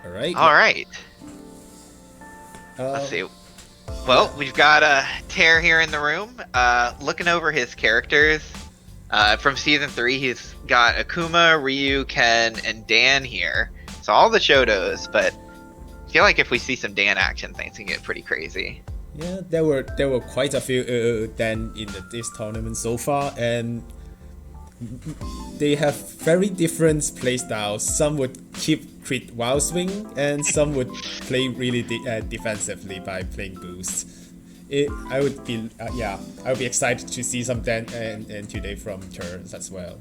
All right. All right. Let's Uh, see. yeah. Well, we've got Tear here in the room. Looking over his characters. From season 3, he's got Akuma, Ryu, Ken, and Dan here. So all the Shotos, but I feel like if we see some Dan action, things can get pretty crazy. Yeah, there were quite a few then in this tournament so far, and they have very different playstyles. Some would keep crit wild swing, and some would play really defensively by playing boost. I would be I would be excited to see some then and today from turns as well.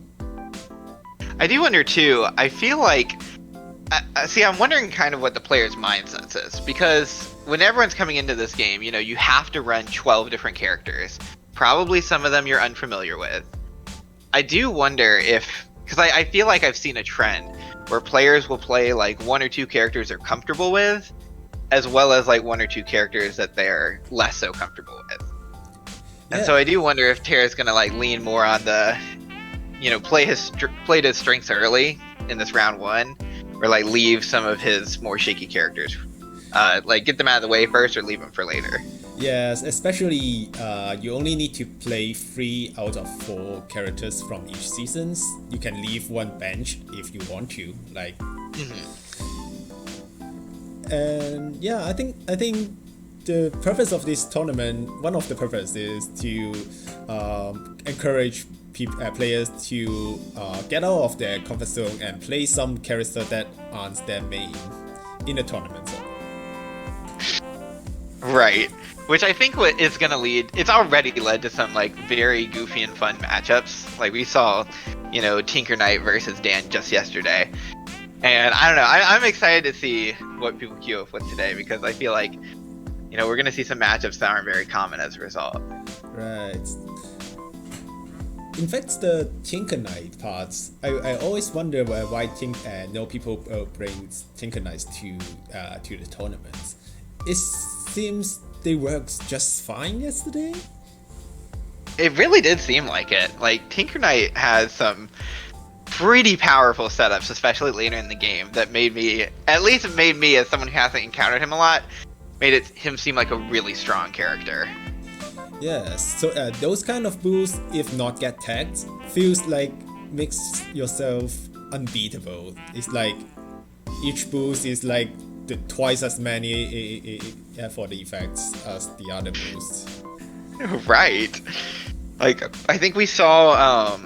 I do wonder too. I feel like, see, I'm wondering kind of what the player's mindset is, because when everyone's coming into this game, you have to run 12 different characters. Probably some of them you're unfamiliar with. I do wonder if, because I feel like I've seen a trend where players will play like one or two characters they're comfortable with, as well as like one or two characters that they're less so comfortable with. And so I do wonder if Terra's gonna like lean more on the, play to his strengths early in this round one, or like leave some of his more shaky characters, like get them out of the way first, or leave them for later. Yes, especially you only need to play 3 out of 4 characters from each seasons. You can leave one bench if you want to, like. And yeah, I think the purpose of this tournament, one of the purposes is to encourage players to get out of their comfort zone and play some characters that aren't their main in the tournament. Right. Which I think what is going to lead, it's already led to some like very goofy and fun matchups. Like we saw, Tinker Knight versus Dan just yesterday. And I don't know, I'm excited to see what people queue up with today, because I feel like, we're going to see some matchups that aren't very common as a result. Right. In fact, the Tinker Knight parts, I always wonder why no people bring Tinker Knights to the tournaments. It seems they worked just fine yesterday. It really did seem like it. Like, Tinker Knight has some pretty powerful setups, especially later in the game, that made me, as someone who hasn't encountered him a lot, made him seem like a really strong character. Yes, so those kind of boosts, if not get tagged, feels like makes yourself unbeatable. It's like each boost is like twice as many for the effects as the other boosts. Right. Like, I think we saw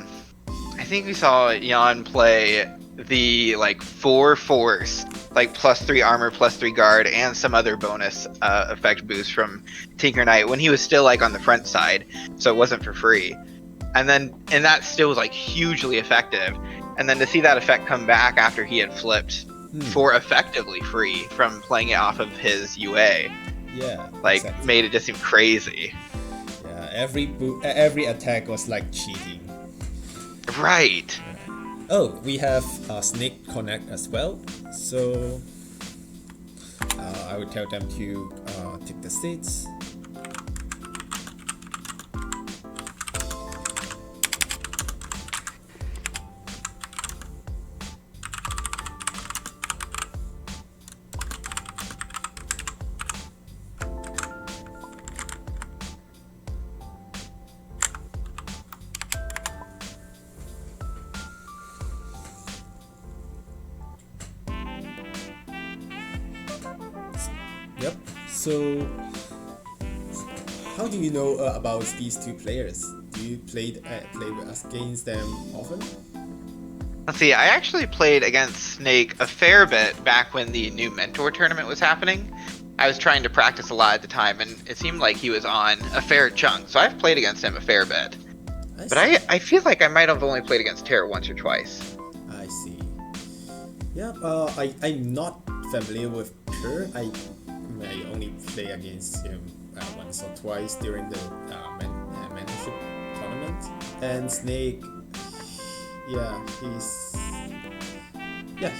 Jan play the like 4 force, like +3 armor, +3 guard, and some other bonus effect boost from Tinker Knight when he was still like on the front side, so it wasn't for free. And that still was like hugely effective. And then to see that effect come back after he had flipped for effectively free from playing it off of his UA, like exactly. Made it just seem crazy. Yeah, every attack was like cheating. Right. Oh, we have Snake Connect as well, so I would tell them to take the seats. Yep. So, how do you know about these two players? Do you play against them often? Let's see, I actually played against Snake a fair bit back when the new Mentor tournament was happening. I was trying to practice a lot at the time, and it seemed like he was on a fair chunk, so I've played against him a fair bit. But I feel like I might have only played against Terra once or twice. I see. Yeah, I'm not familiar with her. I only play against him once or twice during the mentorship tournament. And Snake,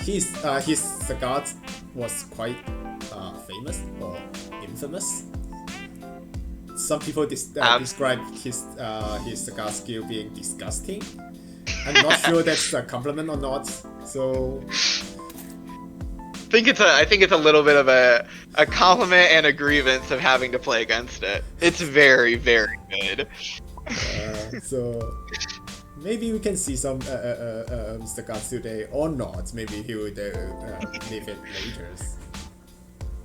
his Sagat was quite famous or infamous. Some people describe his Sagat skill being disgusting. I'm not sure that's a compliment or not. So I think it's a little bit of a compliment and a grievance of having to play against it. It's very, very good. So maybe we can see some Mr. Guts today or not. Maybe he would leave it later.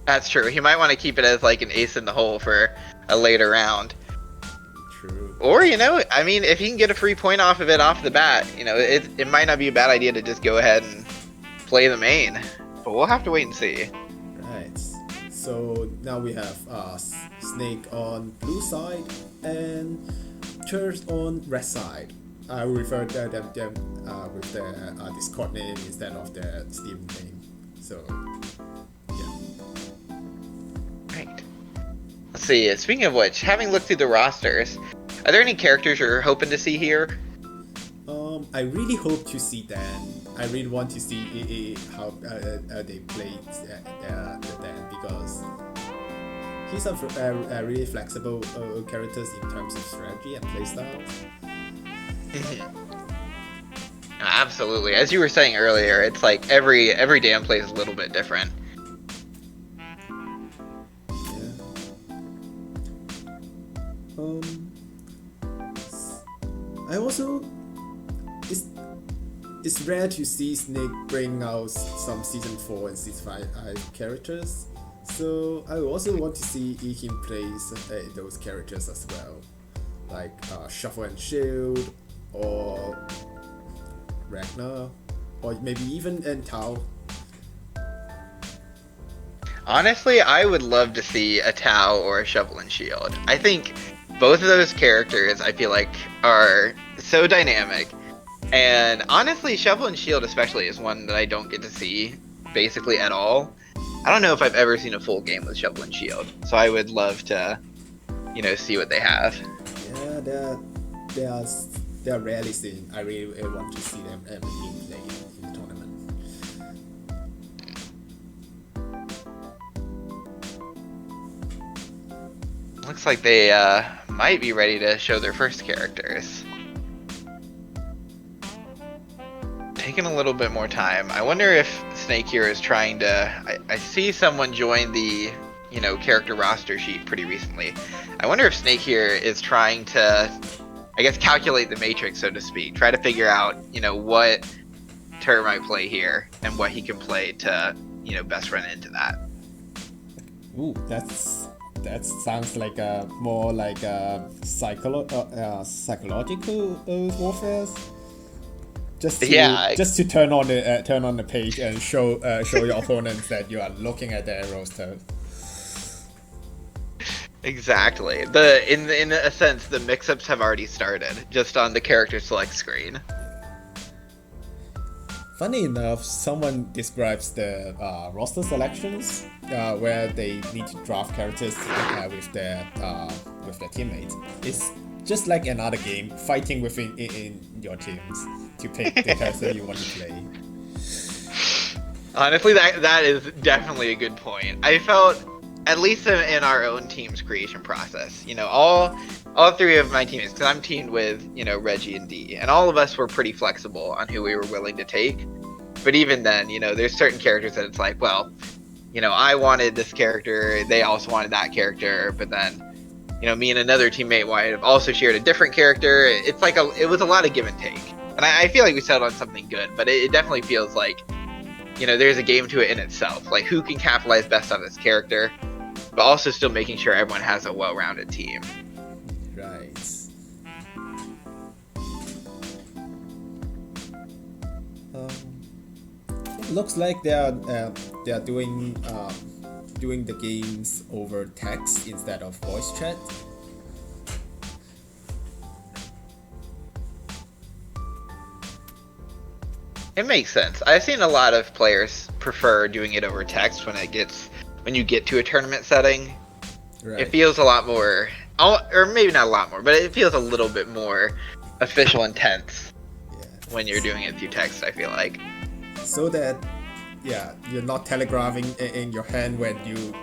That's true. He might want to keep it as like an ace in the hole for a later round. True. Or, I mean, if he can get a free point off of it off the bat, it might not be a bad idea to just go ahead and play the main. But we'll have to wait and see. Right. So now we have Snake on blue side and Church on red side. I will refer to them with the Discord name instead of the Steam name. So, yeah. Right. Let's see. Speaking of which, having looked through the rosters, are there any characters you're hoping to see here? I really hope to see Dan. I really want to see how they play Dan because he's a really flexible character in terms of strategy and playstyle. Absolutely. As you were saying earlier, it's like every Dan play is a little bit different. Yeah. I also it's rare to see Snake bring out some season 4 and season 5 characters. So I also want to see him play those characters as well, like Shuffle and Shield, or Ragna, or maybe even Tao. Honestly, I would love to see a Tao or a Shovel and Shield. I think both of those characters, I feel like, are so dynamic. And honestly, Shovel and Shield especially is one that I don't get to see basically at all. I don't know if I've ever seen a full game with Shovel and Shield, so I would love to, see what they have. Yeah, they're rarely seen. I really want to see them being played in the tournament. Looks like they might be ready to show their first characters. Taking a little bit more time. I wonder if Snake here is trying to... I see someone join the, character roster sheet pretty recently. I wonder if Snake here is trying to, I guess, calculate the matrix, so to speak. Try to figure out, what turn might play here and what he can play to, best run into that. Ooh, that sounds like more like a psychological warfare. Just to turn on the page and show your opponents that you are looking at their roster. Exactly. In a sense, the mix-ups have already started just on the character select screen. Funny enough, someone describes the roster selections where they need to draft characters with their teammates. It's just like another game, fighting within in your teams to pick the character you want to play. Honestly, that is definitely a good point. I felt, at least in our own team's creation process, all three of my teammates, because I'm teamed with, Reggie and D, and all of us were pretty flexible on who we were willing to take. But even then, there's certain characters that it's like, well, I wanted this character, they also wanted that character, but then, me and another teammate might have also shared a different character. It's like it was a lot of give and take. And I feel like we settled on something good, but it definitely feels like, there's a game to it in itself. Like, who can capitalize best on this character, but also still making sure everyone has a well-rounded team. Right. It looks like they are doing the games over text instead of voice chat. It makes sense. I've seen a lot of players prefer doing it over text when you get to a tournament setting. Right. It feels a lot more, or maybe not a lot more, but it feels a little bit more official and tense when you're doing it through text, I feel like. So that, you're not telegraphing in your hand when you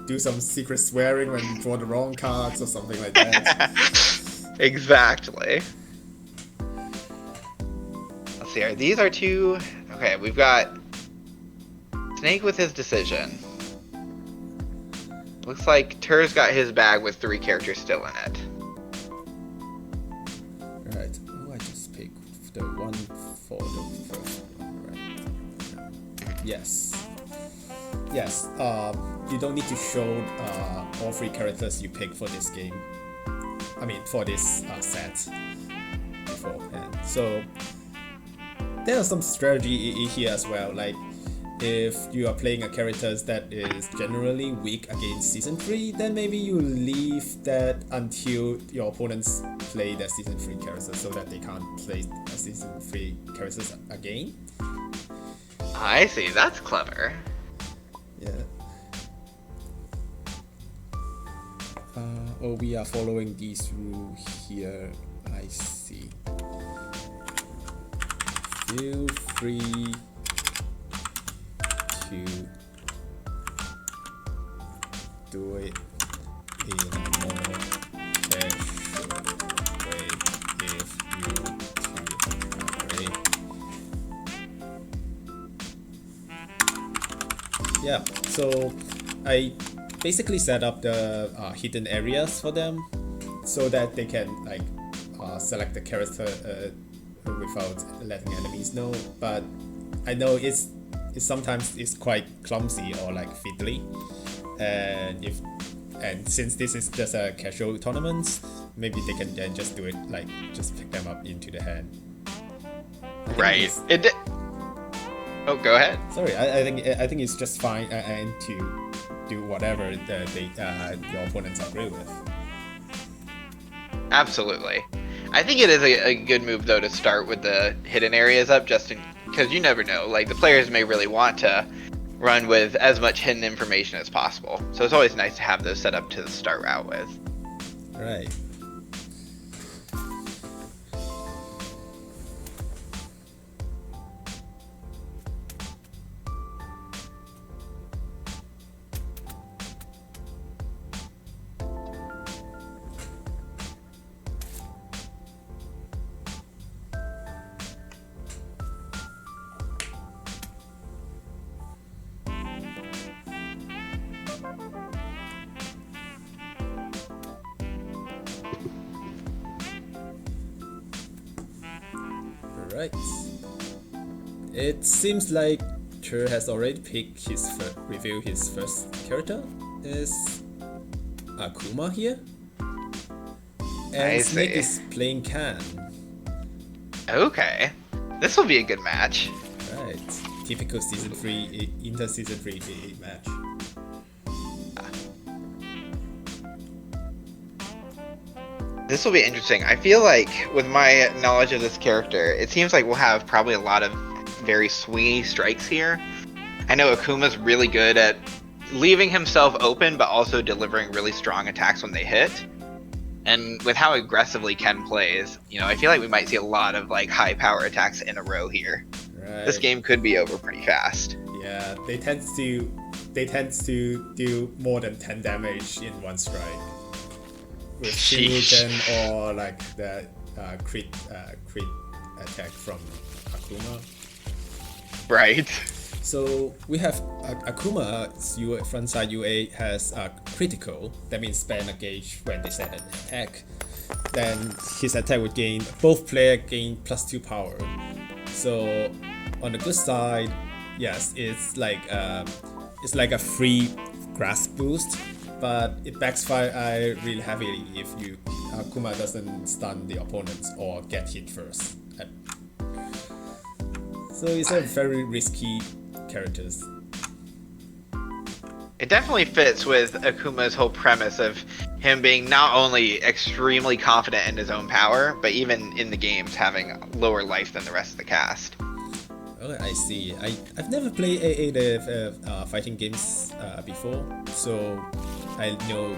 do some secret swearing when you draw the wrong cards or something like that. Exactly. Let's see, these are two... Okay, we've got Snake with his decision. Looks like Tur's got his bag with 3 characters still in it. Right. Oh, I just picked the one for the first one, right? Yes. Yes. You don't need to show all 3 characters you pick for this game. I mean, for this set beforehand. So there are some strategy here as well. Like, if you are playing a character that is generally weak against Season 3, then maybe you leave that until your opponents play their Season 3 characters so that they can't play a Season 3 characters again. I see, that's clever. Yeah. Oh, we are following these rules here. I see. Feel free to do it in a more casual way if you agree. Yeah, so I basically set up the hidden areas for them so that they can like select the character without letting enemies know. But I know it's sometimes it's quite clumsy or like fiddly, and since this is just a casual tournament, maybe they can then just do it like just pick them up into the hand. Right. Oh, go ahead. Sorry, I think it's just fine and to do whatever your opponents agree with. Absolutely. I think it is a good move though to start with the hidden areas up, just because you never know. Like, the players may really want to run with as much hidden information as possible. So it's always nice to have those set up to start out with. Right. Right. It seems like Tur has already picked revealed his first character. Is Akuma here? And Snake is playing Can. Okay. This will be a good match. Right. Typical Season 3, inter-Season 3 match. This will be interesting. I feel like, with my knowledge of this character, it seems like we'll have probably a lot of very swingy strikes here. I know Akuma's really good at leaving himself open, but also delivering really strong attacks when they hit. And with how aggressively Ken plays, I feel like we might see a lot of like high power attacks in a row here. Right. This game could be over pretty fast. Yeah, they tend to do more than 10 damage in one strike. With Shuriken or like the crit attack from Akuma. Right. So we have Akuma's frontside UA has critical, that means spend a gauge when they set an attack. Then his attack would gain, both players gain +2 power. So on the good side, yes, it's like a free grasp boost, but it backfires really heavily if Akuma doesn't stun the opponents or get hit first. So it's a very risky characters. It definitely fits with Akuma's whole premise of him being not only extremely confident in his own power, but even in the games having lower life than the rest of the cast. Oh, I see. I've never played AA fighting games before, so I know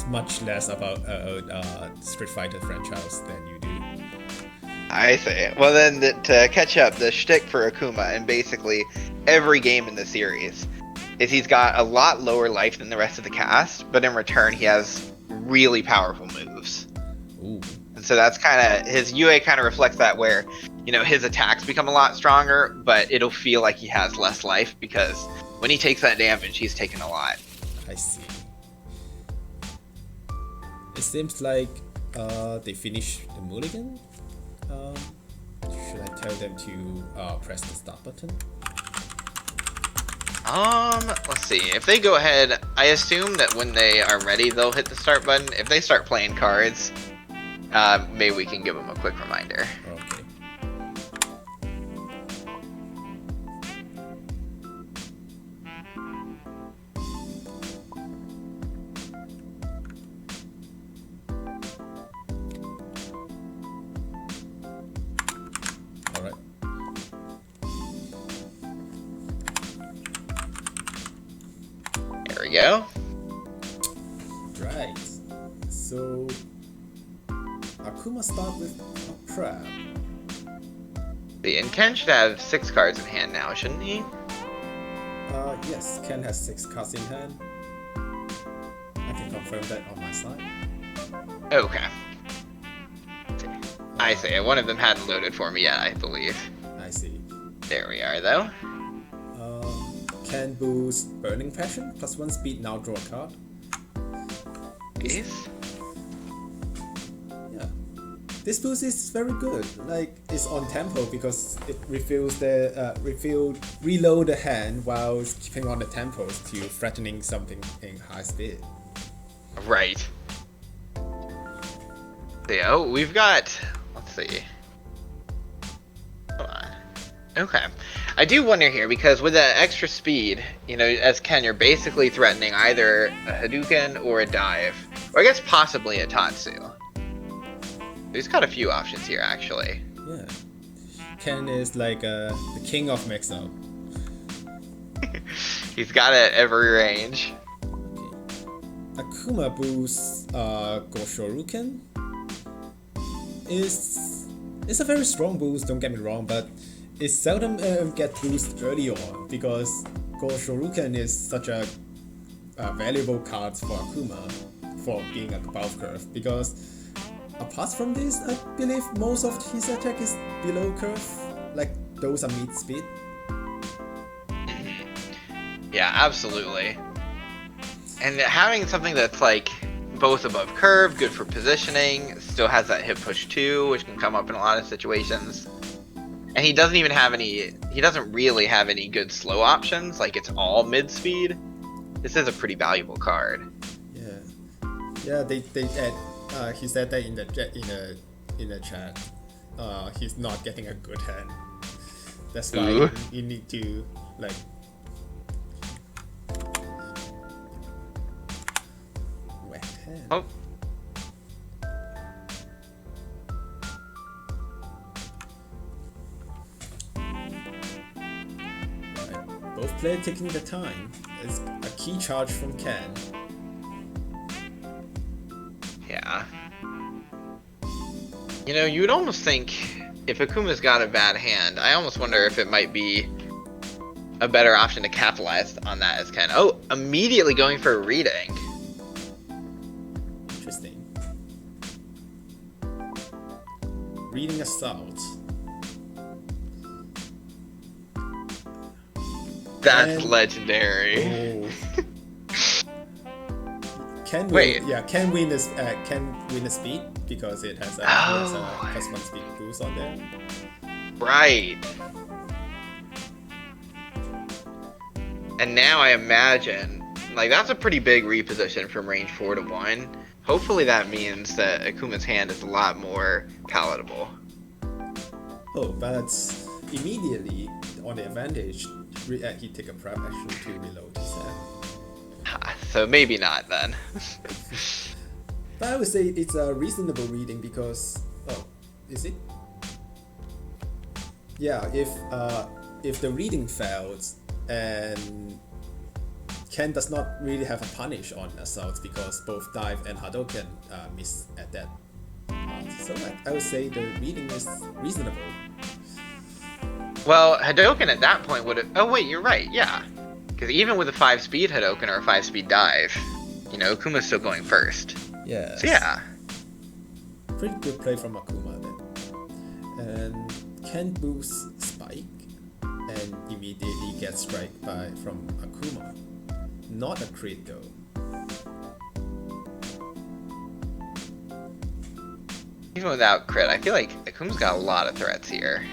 much less about Street Fighter franchise than you do. I see. Well, then to catch up, the shtick for Akuma in basically every game in the series is he's got a lot lower life than the rest of the cast, but in return he has really powerful moves. Ooh. And so that's his UA kind of reflects that, where his attacks become a lot stronger, but it'll feel like he has less life because when he takes that damage, he's taking a lot. I see. It seems like they finished the mulligan. Should I tell them to press the start button? Let's see. If they go ahead, I assume that when they are ready, they'll hit the start button. If they start playing cards, maybe we can give them a quick reminder. Okay. Alright. There we go. Right. So Akuma start with a prep. And Ken should have 6 cards in hand now, shouldn't he? Yes, Ken has 6 cards in hand. I can confirm that on my side. Okay. I see. One of them hadn't loaded for me yet, I believe. I see. There we are, though. Ken boost Burning Passion, +1 speed, now draw a card. Nice. Yeah. This boost is very good. Like, it's on tempo because it refills the reload the hand while keeping on the tempos to threatening something in high speed. Right. So, we've got, let's see. Hold on. Okay. I do wonder here, because with that extra speed, you know, as Ken, you're basically threatening either a Hadouken or a dive. Or I guess possibly a Tatsu. He's got a few options here, actually. Yeah. Ken is like the king of mix-up. He's got it at every range. Okay. Akuma boosts Goshoruken. It's a very strong boost, don't get me wrong, but it seldom get boosted early on because Goshoruken is such a valuable card for Akuma for being a Cobalt curve, because apart from this, I believe most of his attack is below curve, like those are mid speed. Yeah, absolutely. And having something that's like both above curve, good for positioning, still has that hit push too, which can come up in a lot of situations. And he doesn't even have any, he doesn't really have any good slow options, like it's all mid speed. This is a pretty valuable card. Yeah, they add, he said that in the chat. He's not getting a good hand. That's why you need to like wet hand. Oh. Right. Both players taking the time. It's a key charge from Ken. Yeah. You know, you would almost think if Akuma's got a bad hand, I almost wonder if it might be a better option to capitalize on that as Ken. Oh, immediately going for a reading. Interesting. Reading Assault. That's legendary. Oh. Can win. Wait. Yeah, can win this. Can win the speed because it has a +1 speed boost on there. Right. And now I imagine, like, that's a pretty big reposition from range 4 to 1. Hopefully that means that Akuma's hand is a lot more palatable. Oh, but immediately on the advantage, he take a prep action to reload his hand. So maybe not then. But I would say it's a reasonable reading because, oh, is it? Yeah, if the reading fails and Ken does not really have a punish on assault because both dive and Hadouken miss at that part. So I would say the reading is reasonable. Well, Hadouken at that point would have... Oh wait, you're right, yeah. Because even with a 5-speed Hadouken or a 5-speed dive, you know, Akuma's still going first. Yeah. So yeah. Pretty good play from Akuma then. And Ken boosts Spike and and immediately get struck from Akuma. Not a crit though. Even without crit, I feel like Akuma's got a lot of threats here.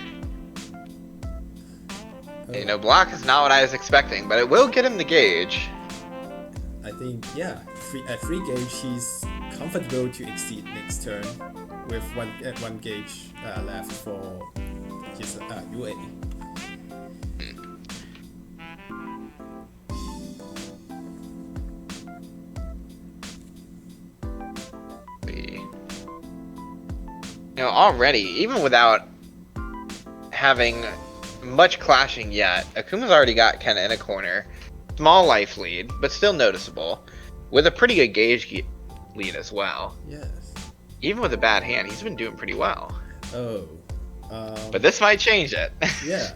You know, block is not what I was expecting, but it will get him the gauge. I think, yeah, at 3 gauge, he's comfortable to exceed next turn with one gauge left for his UA. You know, already, even without having much clashing yet, Akuma's already got Ken in a corner. Small life lead, but still noticeable. With a pretty good gauge lead as well. Yes. Even with a bad hand, he's been doing pretty well. Oh. But this might change it. Yeah.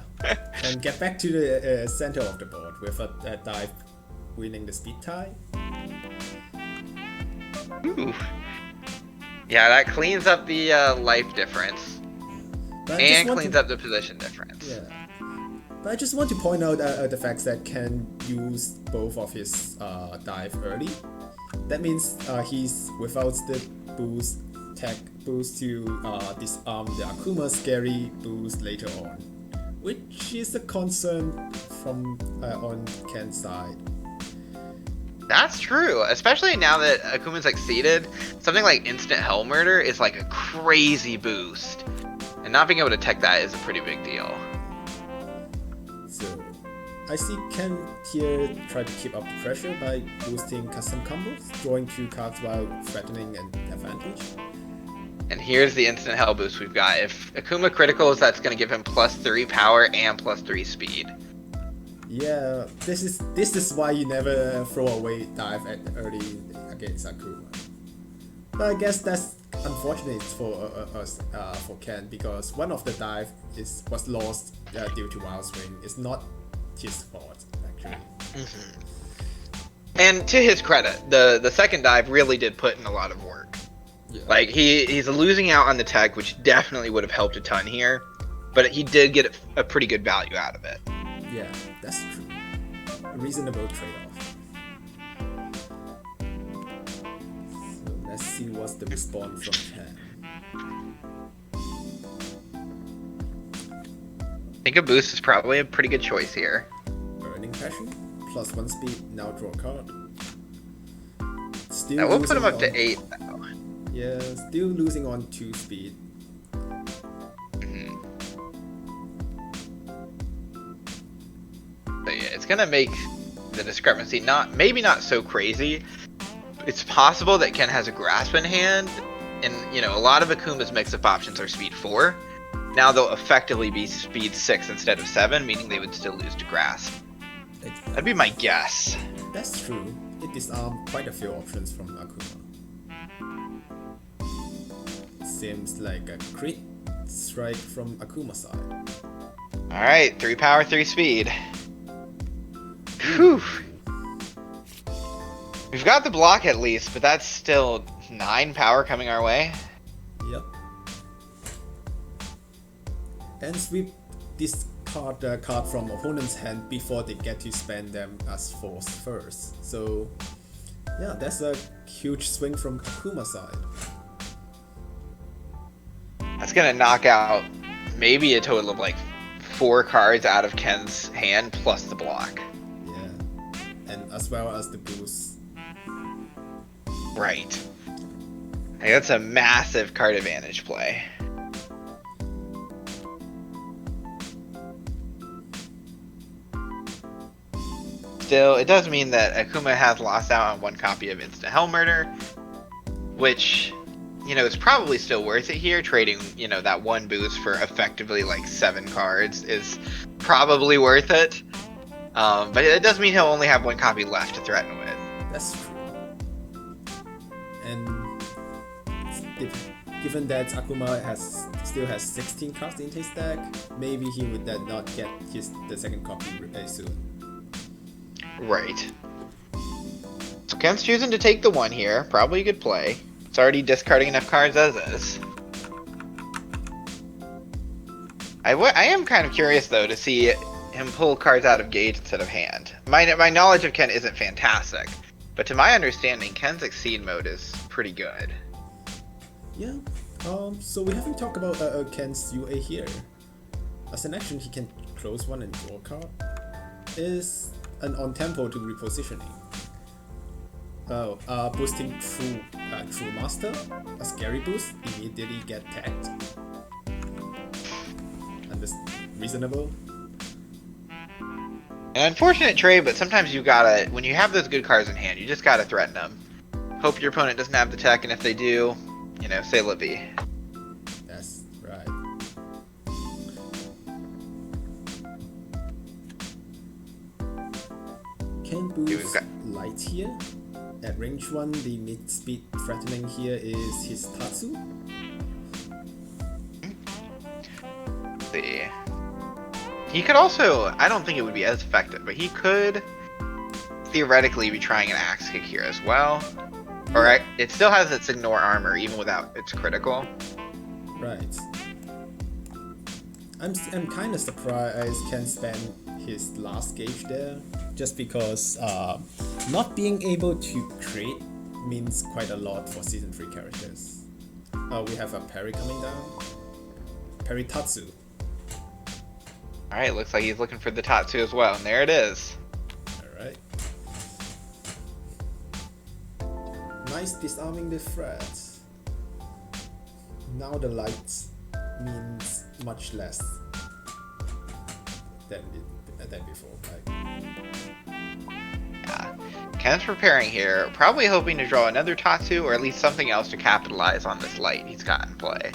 And get back to the center of the board with a dive winning the speed tie. Ooh. Yeah, that cleans up the life difference. And cleans up the position difference. Yeah. But I just want to point out the fact that Ken used both of his dive early. That means he's without the boost, tech boost to disarm the Akuma scary boost later on, which is a concern from on Ken's side. That's true, especially now that Akuma's exceeded. Something like instant hell murder is like a crazy boost, and not being able to tech that is a pretty big deal. So I see Ken here try to keep up the pressure by boosting custom combos, drawing 2 cards while threatening an advantage. And here's the instant hell boost we've got. If Akuma criticals, that's going to give him +3 power and +3 speed. Yeah, this is why you never throw away dive at early against Akuma. But I guess that's unfortunate for us for Ken, because one of the dive was lost due to wild swing. It's not his fault actually. Mm-hmm. And to his credit, the second dive really did put in a lot of work. Yeah. Like he's losing out on the tech, which definitely would have helped a ton here, but he did get a pretty good value out of it. Yeah, that's true. A reasonable trade-off. So let's see what's the response from Ken. I think a boost is probably a pretty good choice here. Burning Passion, +1 speed, now draw a card. Still that will put him up to 8 though. Yeah, still losing on 2 speed. So yeah, it's gonna make the discrepancy maybe not so crazy. It's possible that Ken has a grasp in hand, and you know, a lot of Akuma's mix-up options are speed 4. Now they'll effectively be speed 6 instead of 7, meaning they would still lose to grasp. That'd be my guess. That's true. It disarmed quite a few options from Akuma. Seems like a crit strike from Akuma's side. Alright, 3 power, 3 speed. Whew. We've got the block at least, but that's still 9 power coming our way. Yep. And sweep this card from opponent's hand before they get to spend them as force first. So yeah, that's a huge swing from Akuma's side. That's gonna knock out maybe a total of like 4 cards out of Ken's hand plus the block. Yeah, and as well as the boost. Right. I think that's a massive card advantage play. Still, it does mean that Akuma has lost out on 1 copy of Instant Hell Murder, which, you know, is probably still worth it here. Trading, you know, that 1 boost for effectively like 7 cards is probably worth it. But it does mean he'll only have 1 copy left to threaten with. That's true. And given that Akuma still has 16 cards in his deck, maybe he would not get the second copy very soon. Right. So Ken's choosing to take the 1 here. Probably a good play. It's already discarding enough cards as is. I am kind of curious though to see him pull cards out of gauge instead of hand. My knowledge of Ken isn't fantastic, but to my understanding, Ken's Exceed mode is pretty good. Yeah. So we haven't talked about Ken's UA here. As an action, he can close one and draw a card. Is an on tempo to repositioning. Boosting True Master, a scary boost, immediately get tagged. And this reasonable. An unfortunate trade, but sometimes you gotta, when you have those good cards in hand, you just gotta threaten them. Hope your opponent doesn't have the tech, and if they do, you know, say Libby. That's right. Can boost light here. At range 1, the mid-speed threatening here is his Tatsu. See. He could also, I don't think it would be as effective, but he could theoretically be trying an axe kick here as well. Alright, it still has its ignore armor even without its critical. Right. I'm kind of surprised Ken spend his last gauge there, just because not being able to create means quite a lot for Season 3 characters. We have a parry coming down. Parry Tatsu. Alright, looks like he's looking for the Tatsu as well, and there it is. Alright. Nice disarming the threat. Now the light means much less than before, right? Yeah. Ken's preparing here, probably hoping to draw another Tatsu or at least something else to capitalize on this light he's got in play.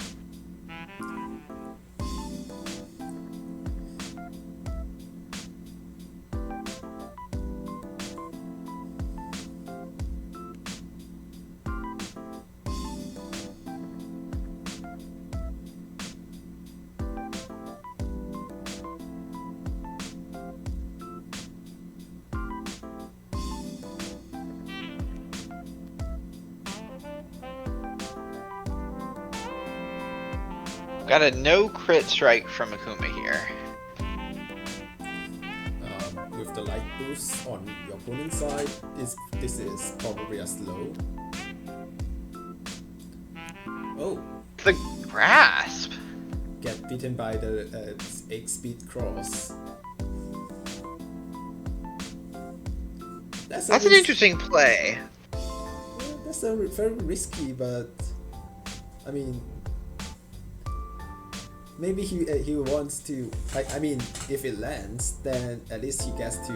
Got a no crit strike from Akuma here. With the light boost on your opponent's side, this is probably a slow. Oh! The grasp! Get beaten by the 8-speed cross. That's an interesting play. Yeah, that's very risky, but I mean, maybe he wants to. I mean, if it lands, then at least he gets to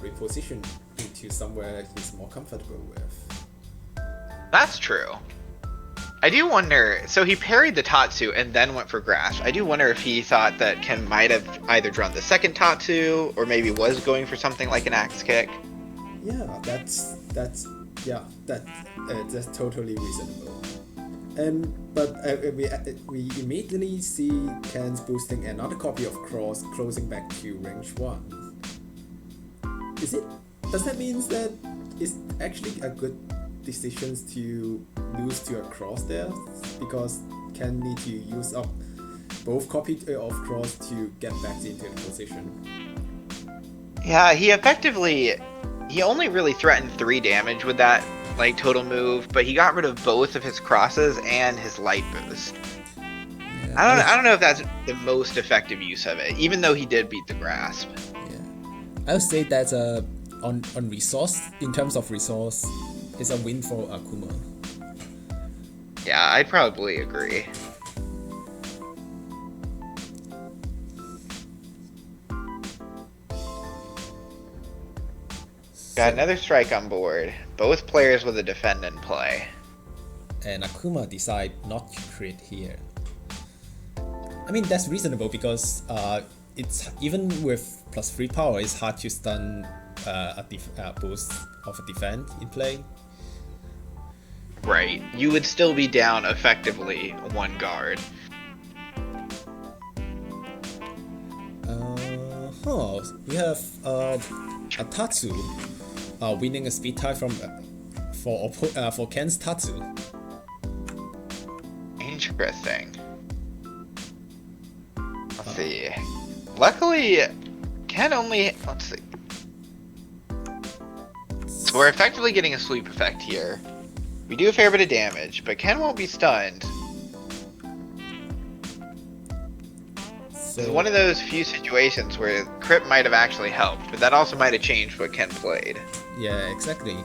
reposition into somewhere he's more comfortable with. That's true. I do wonder, so he parried the Tatsu and then went for grasp. I do wonder if he thought that Ken might have either drawn the second Tatsu or maybe was going for something like an axe kick. Yeah, that's totally reasonable. But we immediately see Ken's boosting another copy of Cross, closing back to range 1. Does that mean that it's actually a good decision to lose to a Cross there? Because Ken need to use up both copies of Cross to get back into the position. Yeah, he only really threatened 3 damage with that like total move, but he got rid of both of his crosses and his light boost. Yeah, I don't know if that's the most effective use of it, even though he did beat the grasp. Yeah, I would say that on resource, in terms of resource, it's a win for Akuma. Yeah, I'd probably agree. Got another strike on board. Both players with a defend in play. And Akuma decide not to crit here. I mean, that's reasonable because it's even with +3 power, it's hard to stun a boost of a defend in play. Right. You would still be down effectively 1 guard. We have a Tatsu winning a speed tie from for Ken's Tatsu. Interesting. Let's see. Luckily, Ken only, let's see. So we're effectively getting a sweep effect here. We do a fair bit of damage, but Ken won't be stunned. So It's one of those few situations where crit might have actually helped, but that also might have changed what Ken played. yeah, exactly.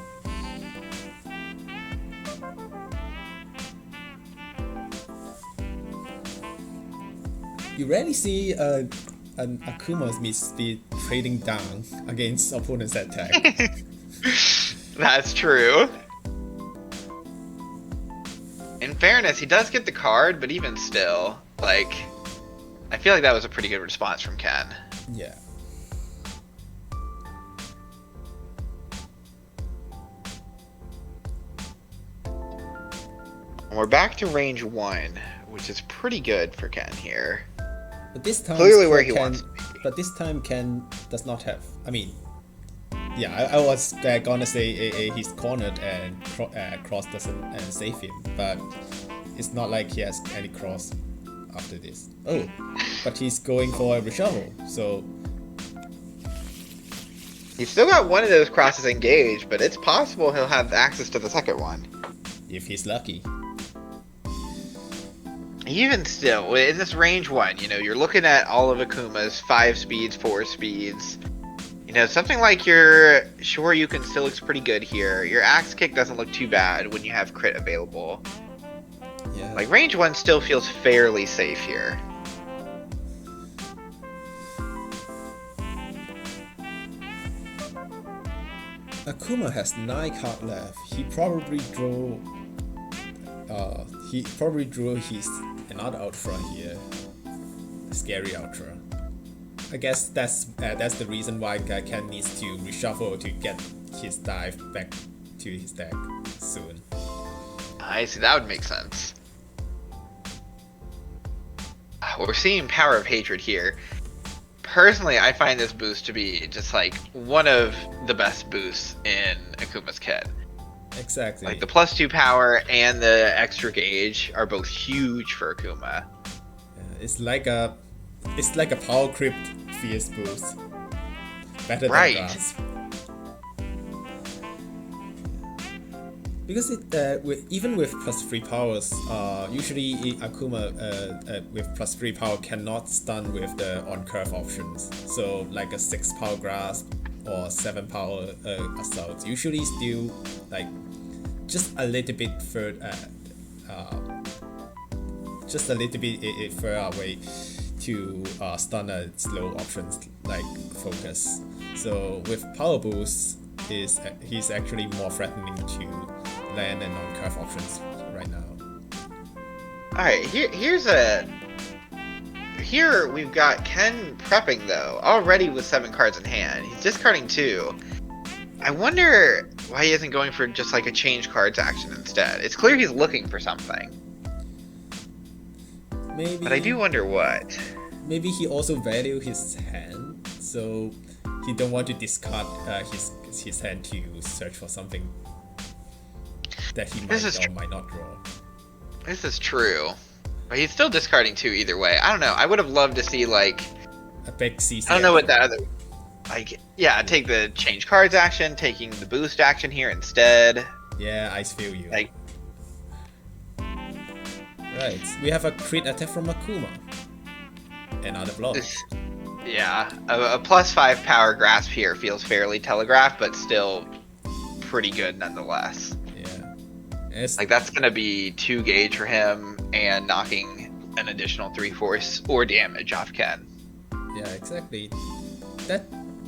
You rarely see an Akuma's mid-speed trading down against opponent's attack. That's true. In fairness, he does get the card, but even still, like, I feel like that was a pretty good response from Ken. Yeah. And we're back to range 1, which is pretty good for Ken here. But this time Clearly where he Ken, wants to be. But this time Ken does not have. I mean, yeah, I was gonna say he's cornered and cross doesn't save him, but it's not like he has any cross after this. Oh, but he's going for a reshuffle, so He's still got one of those crosses engaged, but it's possible he'll have access to the second one. if he's lucky. Even still, in this range 1, you know, you're looking at all of Akuma's 5 speeds, 4 speeds. You know, something like your Shoryuken still looks pretty good here. Your axe kick doesn't look too bad when you have crit available. Yeah. Like, range 1 still feels fairly safe here. Akuma has 9 cards left. He probably drew his another ultra here. Scary ultra. I guess that's the reason why Ken needs to reshuffle to get his dive back to his deck soon. I see, that would make sense. We're seeing Power of Hatred here. Personally, I find this boost to be just like one of the best boosts in Akuma's kit. Exactly. Like the +2 power and the extra gauge are both huge for Akuma. It's like a power crypt fierce boost. Better than Right. Grasp. Because even with +3 powers, usually Akuma with +3 power cannot stun with the on curve options. So like a 6 power grasp or 7 power assault, usually still like just a little bit further, away to stun a slow options like focus. So with power boost, he's actually more threatening to land and on curve options right now. Alright, here we've got Ken prepping though, already with 7 cards in hand. He's discarding 2. I wonder why he isn't going for just like a change cards action instead. It's clear he's looking for something. Maybe. But I do wonder what. Maybe he also value his hand, so he don't want to discard his hand to search for something that he might not draw. This is true. But he's still discarding 2 either way. I don't know. I would have loved to see like A big CC. I don't know what that other like yeah, take the change cards action, taking the boost action here instead. Yeah, I feel you. Like right, we have a crit attack from Akuma. Another block. yeah, a +5 power grasp here feels fairly telegraphed, but still pretty good nonetheless. Yeah. It's Like that's gonna be 2 gauge for him and knocking an additional 3 force or damage off Ken. yeah, exactly.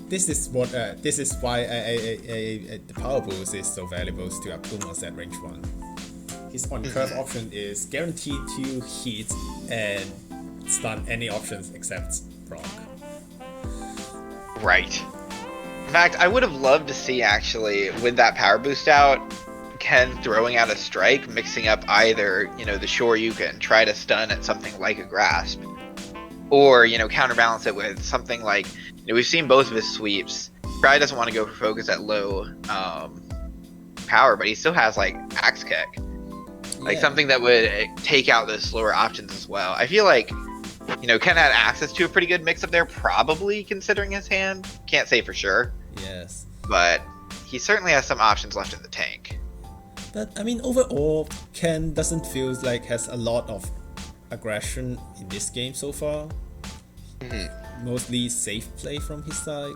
This is why the power boost is so valuable to Akuma's at range 1. His on curve option is guaranteed to hit and stun any options except Brock. Right. In fact, I would have loved to see actually with that power boost out, Ken throwing out a strike, mixing up either, you know, the Shoryuken, try to stun at something like a grasp, or, you know, counterbalance it with something like, you know, we've seen both of his sweeps. Probably doesn't want to go for focus at low power, but he still has like axe kick. Like Yeah. something that would take out those slower options as well. I feel like You know, Ken had access to a pretty good mix up there, probably considering his hand. Can't say for sure. Yes. But he certainly has some options left in the tank. But I mean, overall, Ken doesn't feel like has a lot of aggression in this game so far. Mostly safe play from his side.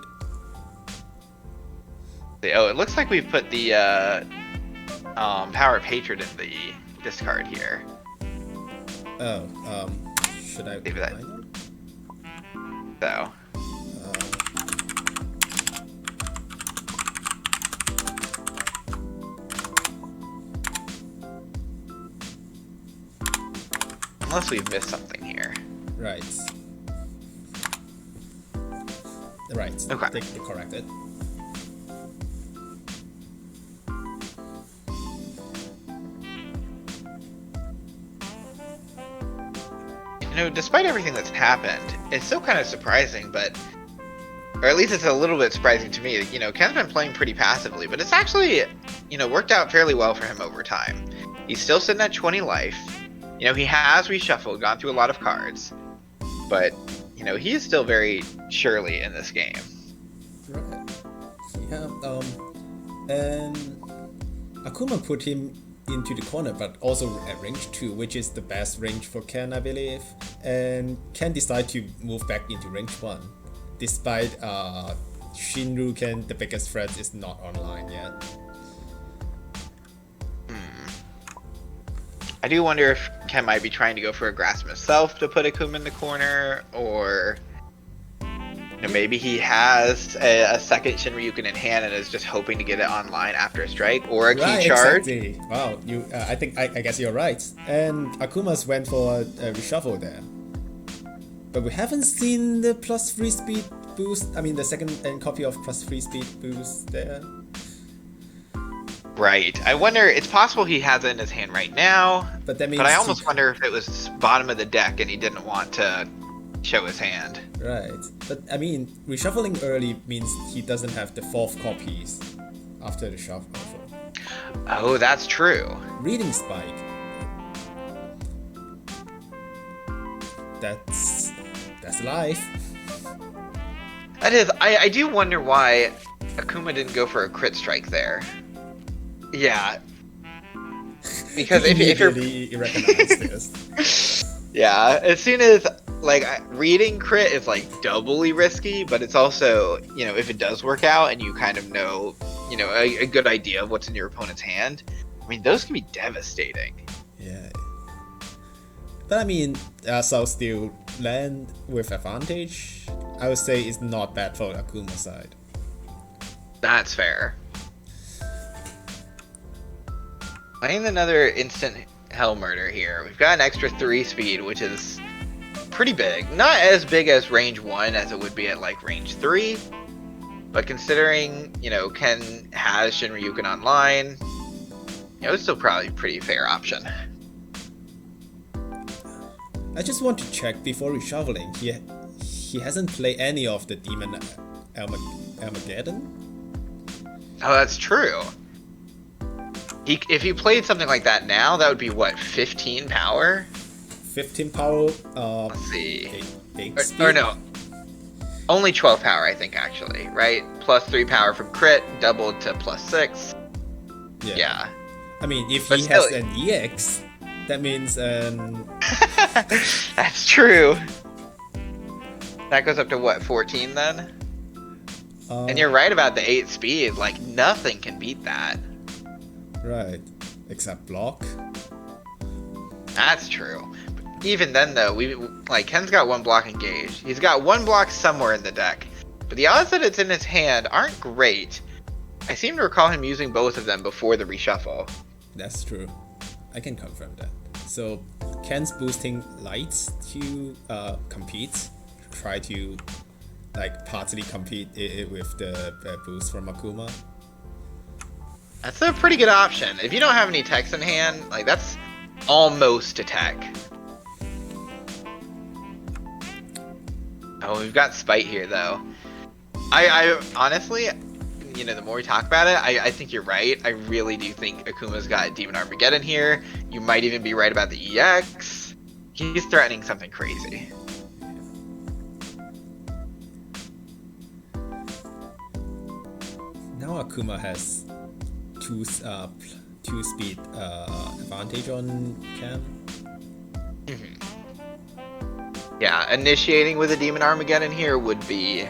Oh, it looks like we've put the Power of Hatred in the discard here. Oh, should I leave that? So. Unless we've missed something here. Right. Right. Okay. They corrected. You know, despite everything that's happened, it's still kind of surprising, but... Or at least it's a little bit surprising to me. You know, Ken's been playing pretty passively, but it's actually, you know, worked out fairly well for him over time. He's still sitting at 20 life. You know, he has reshuffled, gone through a lot of cards. But, you know, he is still very surely in this game. Right. Yeah, and Akuma put him into the corner, but also at range 2, which is the best range for Ken, I believe. And Ken decided to move back into range 1. Despite Shinru Ken, the biggest threat, is not online yet. I do wonder if Ken might be trying to go for a grasp himself to put Akuma in the corner, or you know, maybe he has a second Shinryuken in hand and is just hoping to get it online after a strike, or a key charge. Exactly. Wow, you. I guess you're right. And Akuma's went for a reshuffle there, but we haven't seen the +3 speed boost. I mean, the second copy of +3 speed boost there. Right. I wonder, it's possible he has it in his hand right now, but that means I almost wonder if it was bottom of the deck and he didn't want to show his hand. Right. But I mean, reshuffling early means he doesn't have the 4th copies after the shuffle. Oh, that's true. Reading Spike. That's life. That is, I do wonder why Akuma didn't go for a crit strike there. Yeah. Because if you're... this. Yeah, as soon as, like, reading crit is, like, doubly risky, but it's also, you know, if it does work out and you kind of know, you know, a good idea of what's in your opponent's hand, I mean, those can be devastating. Yeah. But I mean, Asao still land with advantage. I would say it's not bad for Akuma's side. That's fair. Playing another instant hell murder here. We've got an extra 3 speed, which is pretty big. Not as big as range 1 as it would be at like range 3. But considering, you know, Ken has Shinryuken online, you know, it's still probably a pretty fair option. I just want to check before reshuffling. He hasn't played any of the Demon Armageddon? Oh, that's true. If he played something like that now, that would be what, 15 power? 15 power. Let's see. 8 or no, only 12 power, I think, actually, right? Plus 3 power from crit, doubled to +6. Yeah. I mean, if but he still, has an EX, that means That's true. That goes up to what, 14 then? And you're right about the 8 speed. Like, nothing can beat that. Right, except block. That's true. But even then, though, Ken's got 1 block engaged. He's got 1 block somewhere in the deck, but the odds that it's in his hand aren't great. I seem to recall him using both of them before the reshuffle. That's true. I can confirm that. So Ken's boosting lights to compete. Try to like partly compete with the boost from Akuma. That's a pretty good option. If you don't have any techs in hand, like, that's almost a tech. Oh, we've got Spite here, though. I honestly, you know, the more we talk about it, I think you're right. I really do think Akuma's got Demon Armageddon here. You might even be right about the EX. He's threatening something crazy. now Akuma has two speed advantage on Cam. Yeah, initiating with a Demon Armageddon here would be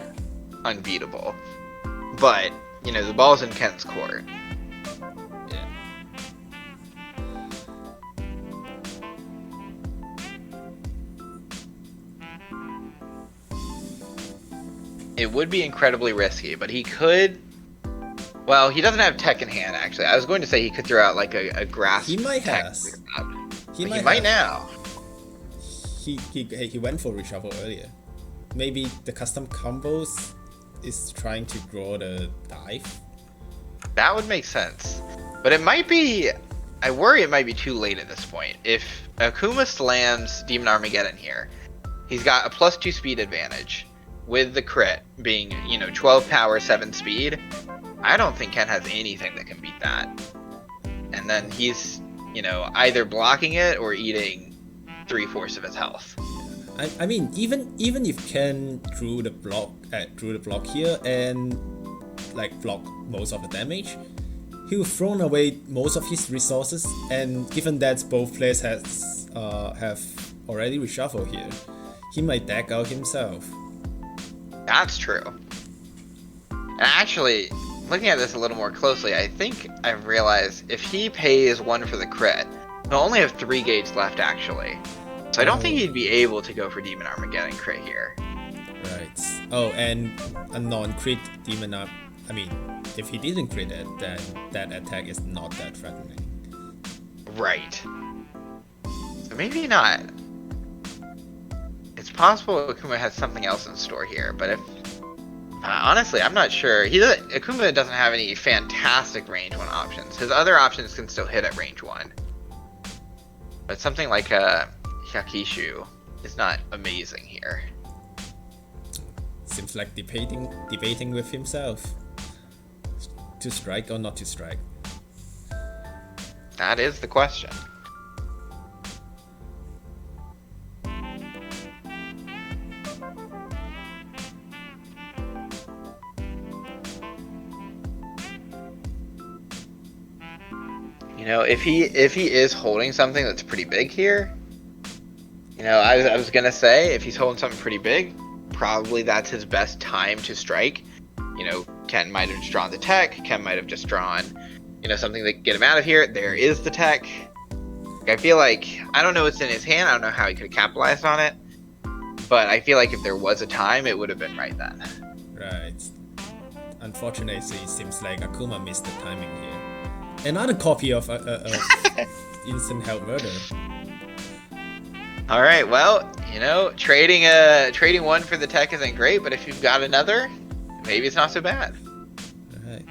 unbeatable. But, you know, the ball's in Ken's court. Yeah. It would be incredibly risky, but he could... Well, he doesn't have tech in hand, actually. I was going to say he could throw out like a grass. He might tech have. He might now. He went for reshuffle earlier. Maybe the custom combos is trying to draw the dive. That would make sense. But it might be... I worry it might be too late at this point. If Akuma slams Demon Armageddon here, he's got a +2 speed advantage. With the crit being, you know, 12 power, 7 speed, I don't think Ken has anything that can beat that. And then he's, you know, either blocking it or eating 3/4 of his health. I mean, even if Ken drew the block here and like block most of the damage, he'll thrown away most of his resources. And given that both players have already reshuffled here, he might deck out himself. That's true. And actually, looking at this a little more closely, I think I've realized if he pays 1 for the crit, he'll only have 3 gates left actually. So I don't think he'd be able to go for Demon Armageddon crit here. Right. Oh, and a non-crit Demon I mean, if he didn't crit it, then that attack is not that threatening. Right. So maybe not. It's possible Akuma has something else in store here, but if... honestly, I'm not sure. Akuma doesn't have any fantastic range 1 options. His other options can still hit at range 1. But something like a Hyakishu is not amazing here. Seems like debating with himself. To strike or not to strike? That is the question. You know, if he is holding something that's pretty big here, you know, I was gonna say if he's holding something pretty big, probably that's his best time to strike. You know, Ken might have just drawn the tech. Ken might have just drawn, you know, something that can get him out of here. There is the tech. I feel like, I don't know what's in his hand. I don't know how he could have capitalized on it. But I feel like if there was a time, it would have been right then. Right. Unfortunately, it seems like Akuma missed the timing here. Another copy of Instant Help Murder. All right, well, you know, trading 1 for the tech isn't great, but if you've got another, maybe it's not so bad. Alright.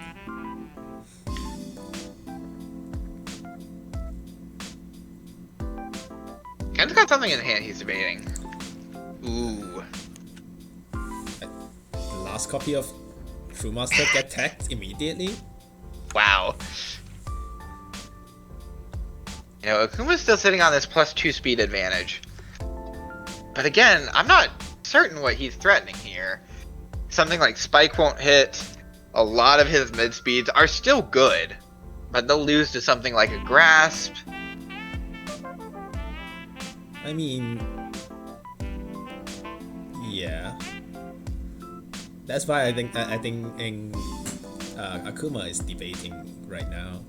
Ken's got something in hand he's debating. Ooh. The last copy of True Master get tagged immediately? Wow. You know, Akuma's still sitting on this +2 speed advantage. But again, I'm not certain what he's threatening here. Something like Spike won't hit. A lot of his mid speeds are still good, but they'll lose to something like a Grasp. I mean, yeah. That's why I think Akuma is debating right now.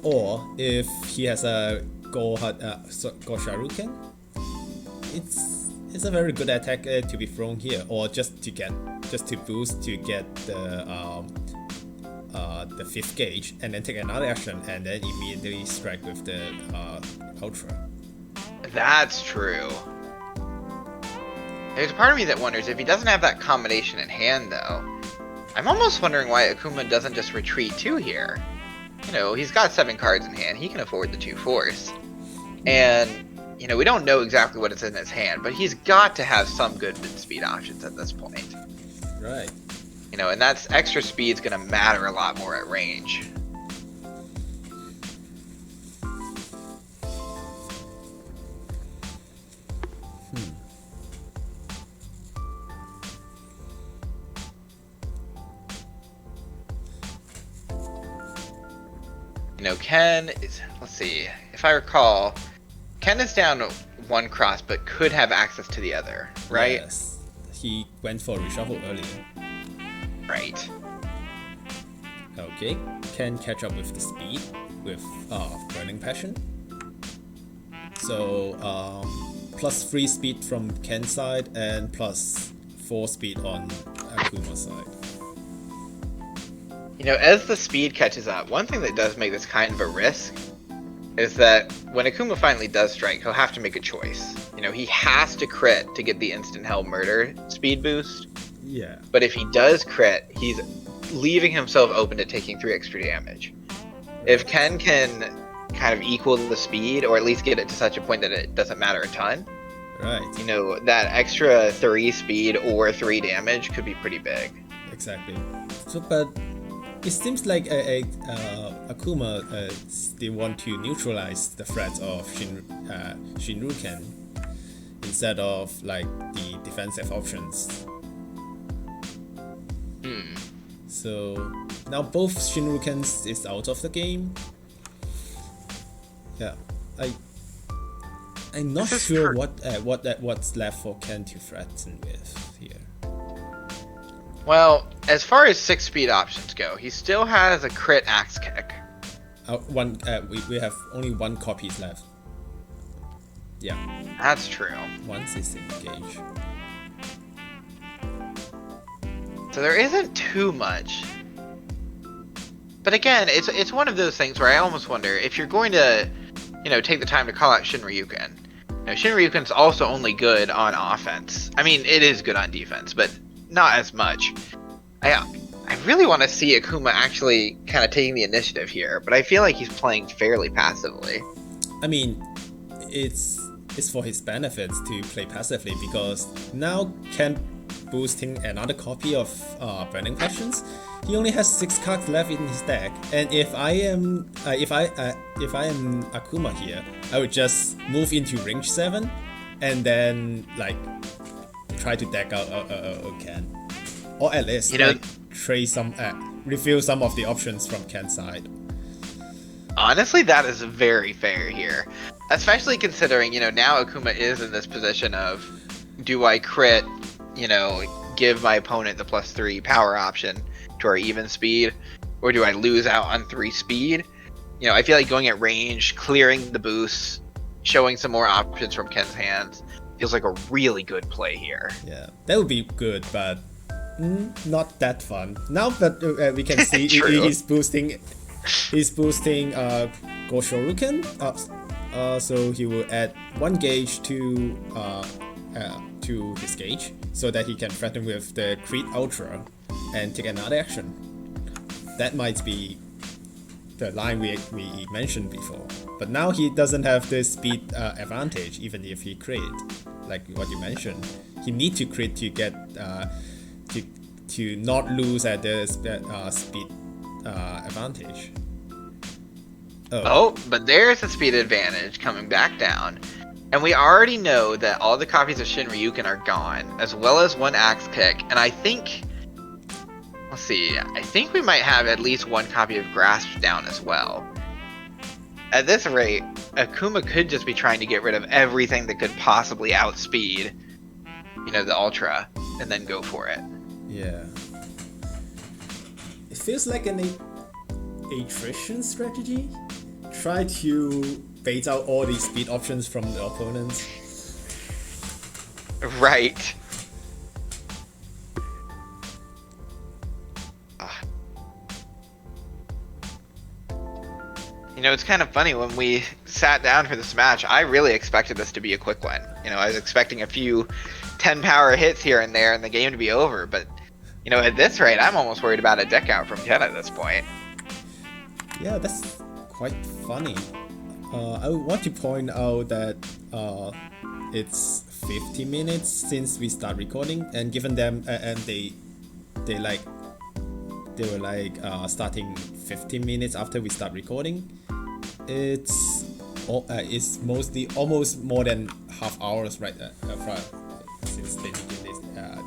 Or if he has a Go Sharuken, it's a very good attack to be thrown here, or just to boost to get the 5th gauge, and then take another action, and then immediately strike with the Ultra. That's true. There's a part of me that wonders if he doesn't have that combination in hand, though. I'm almost wondering why Akuma doesn't just retreat 2 here. You know, he's got 7 cards in hand. He can afford the 2 force. And, you know, we don't know exactly what is in his hand, but he's got to have some good mid-speed options at this point. Right. You know, and that's extra speed's going to matter a lot more at range. Ken is, let's see, if I recall, Ken is down one cross but could have access to the other, right? Yes. He went for reshuffle earlier. Right. Okay, can catch up with the speed with Burning Passion. So +3 speed from Ken's side and +4 speed on Akuma's side. As the speed catches up, one thing that does make this kind of a risk is that when Akuma finally does strike, he'll have to make a choice. He has to crit to get the instant hell murder speed boost. Yeah. But if he does crit, he's leaving himself open to taking 3 extra damage. If Ken can kind of equal the speed, or at least get it to such a point that it doesn't matter a ton, right? That extra 3 speed or 3 damage could be pretty big. Exactly. So, but it seems like Akuma still want to neutralize the threat of Shinruken instead of like the defensive options. So now both Shinrukens is out of the game. Yeah, I'm not sure what's left for Ken to threaten with here. Well, as far as 6 speed options go, he still has a crit axe kick. We have only 1 copy left. Yeah, that's true. Once it's engaged. So there isn't too much. But again, it's one of those things where I almost wonder if you're going to, take the time to call out Shinryuken. Shinryuken's also only good on offense. I mean, it is good on defense, but not as much. I really want to see Akuma actually kind of taking the initiative here, but I feel like he's playing fairly passively. I mean, it's for his benefits to play passively because now Ken boosting another copy of Burning Passions. He only has 6 cards left in his deck, and if I am Akuma here, I would just move into range 7, and then like try to deck out Ken, or at least trade some, refill some of the options from Ken's side. Honestly, that is very fair here, especially considering now Akuma is in this position of, do I crit? Give my opponent the +3 power option to our even speed, or do I lose out on 3 speed? I feel like going at range, clearing the boosts, showing some more options from Ken's hands feels like a really good play here. Yeah, that would be good, but not that fun. Now that we can see he's boosting Goshoruken, so he will add 1 gauge to his gauge, so that he can threaten with the Crit Ultra and take another action. That might be the line we mentioned before. But now he doesn't have the speed advantage, even if he crit. Like what you mentioned, he need to crit to get to not lose at the speed advantage. But there's a speed advantage coming back down. And we already know that all the copies of Shinryuken are gone, as well as 1 axe kick, and I think we might have at least 1 copy of Grasp down as well. At this rate, Akuma could just be trying to get rid of everything that could possibly outspeed, the Ultra, and then go for it. Yeah. It feels like an attrition strategy. Try to bait out all these speed options from the opponents. Right. It's kind of funny, when we sat down for this match, I really expected this to be a quick one. I was expecting a few 10 power hits here and there and the game to be over, but at this rate, I'm almost worried about a deck out from Ken at this point. Yeah, that's quite funny. I want to point out that it's 50 minutes since we start recording, and given them and they were starting 15 minutes after we start recording. It's mostly almost more than half hours since they begin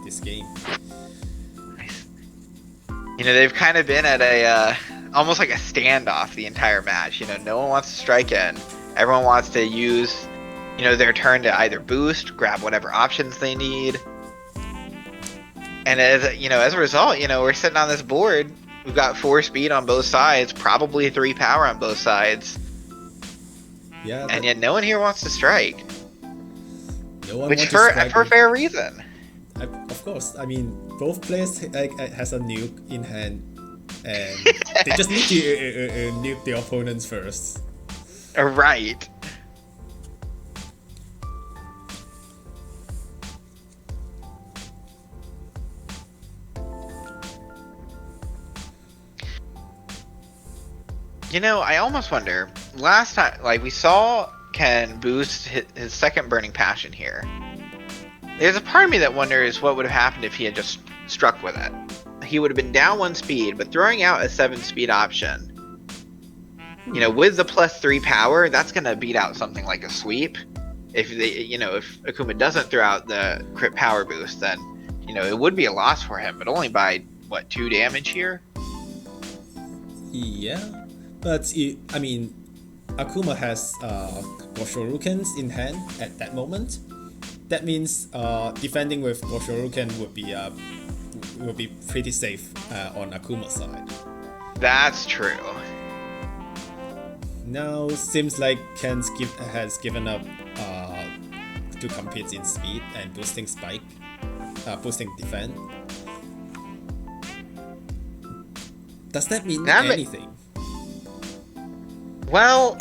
this game. You know, they've kind of been at a almost like a standoff the entire match. You know, no one wants to strike in. Everyone wants to use, you know, their turn to either boost, grab whatever options they need. And as you know, as a result, you know, we're sitting on this board. We've got 4 speed on both sides, probably 3 power on both sides. Yeah. And yet no one here wants to strike. No one Which wants to strike for fair reason. Of course, I mean, both players has a nuke in hand, and they just need to nuke the opponents first. Right. You know, I almost wonder, last time, like, we saw Ken boost his second Burning Passion here. There's a part of me that wonders what would have happened if he had just struck with it. He would have been down 1 speed, but throwing out a 7 speed option, you know, with the +3 power, that's going to beat out something like a sweep. If they, you know, if Akuma doesn't throw out the crit power boost, then, you know, it would be a loss for him, but only by, what, 2 damage here? Yeah, but I mean, Akuma has Goshorukens in hand at that moment. That means defending with Goshoruken would be pretty safe on Akuma's side. That's true. Now seems like Ken has given up to compete in speed and boosting spike, boosting defense. Does that mean anything? Well,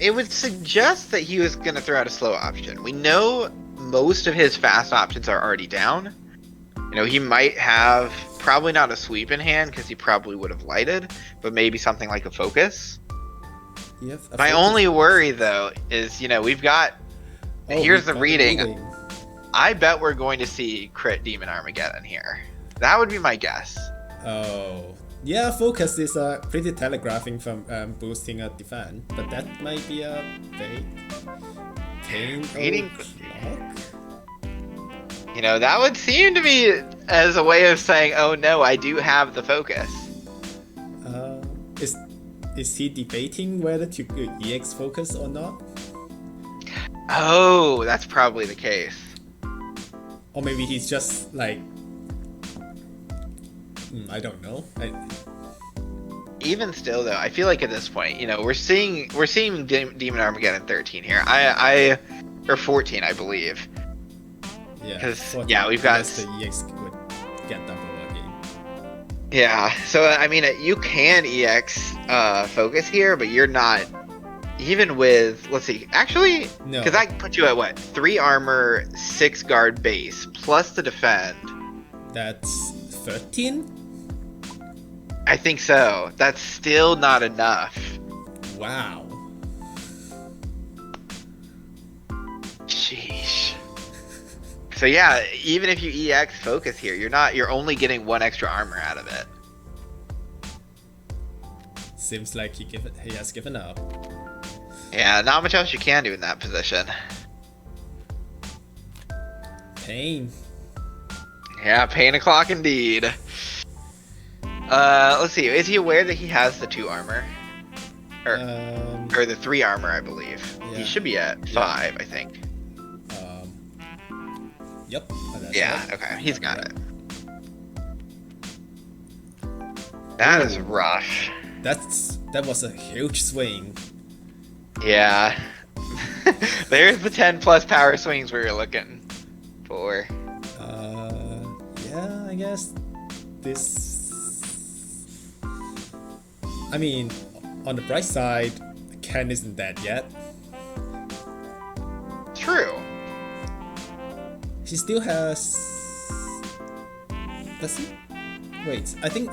it would suggest that he was going to throw out a slow option. We know most of his fast options are already down. You know, he might have probably not a sweep in hand because he probably would have lighted, but maybe something like a focus. My only worry though is, you know, we've got here's the reading. I bet we're going to see crit Demon Armageddon here. That would be my guess. Oh. Yeah, focus is pretty telegraphing from boosting a defense, but that might be a pain o'clock. You know, that would seem to be as a way of saying, "Oh no, I do have the focus." Is he debating whether to EX focus or not? Oh, that's probably the case. Or maybe he's just like, I don't know. Even still, though, I feel like at this point, you know, we're seeing Demon Armageddon 13 here. Or 14, I believe. Yeah. Because we've got the EX would get double again. Yeah. So I mean, you can EX focus here, but you're not. Even with, let's see, actually, because that puts you at what? 3 armor, 6 guard base, plus the defend. That's 13? I think so. That's still not enough. Wow. Sheesh. So yeah, even if you EX focus here, you're only getting 1 extra armor out of it. Seems like he has given up. Yeah, not much else you can do in that position. Pain. Yeah, pain o'clock indeed. Let's see. Is he aware that he has the 2 armor? Or the 3 armor, I believe. Yeah. He should be at 5, I think. Yep. Yeah, okay. He's got it. That is rough. That was a huge swing. Yeah. There's the 10 plus power swings we were looking for. Yeah, I guess this. I mean, on the bright side, Ken isn't dead yet. True. He still has. Does he? Wait, I think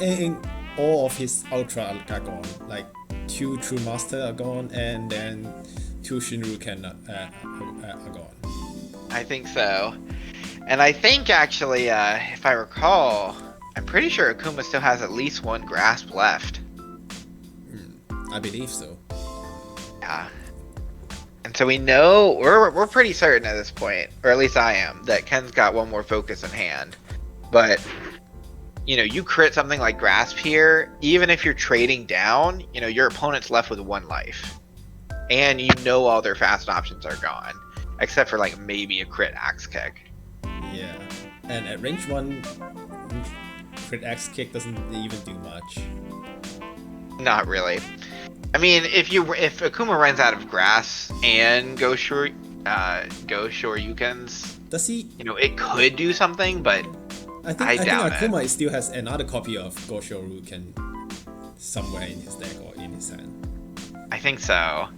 all of his Ultra are gone. Like 2 True Master are gone, and then 2 Shinruken are gone. I think so. And I think actually, if I recall, I'm pretty sure Akuma still has at least 1 grasp left. I believe so. Yeah. And so we know, we're pretty certain at this point, or at least I am, that Ken's got 1 more focus in hand. But you crit something like Grasp here, even if you're trading down, your opponent's left with 1 life. And all their fast options are gone. Except for like maybe a crit axe kick. Yeah. And at range 1, crit axe kick doesn't even do much. Not really. I mean, if Akuma runs out of grass and Go Shoryukens, does he? It could do something, but I think doubt Akuma still has another copy of Go Shoryuken somewhere in his deck or in his hand. I think so.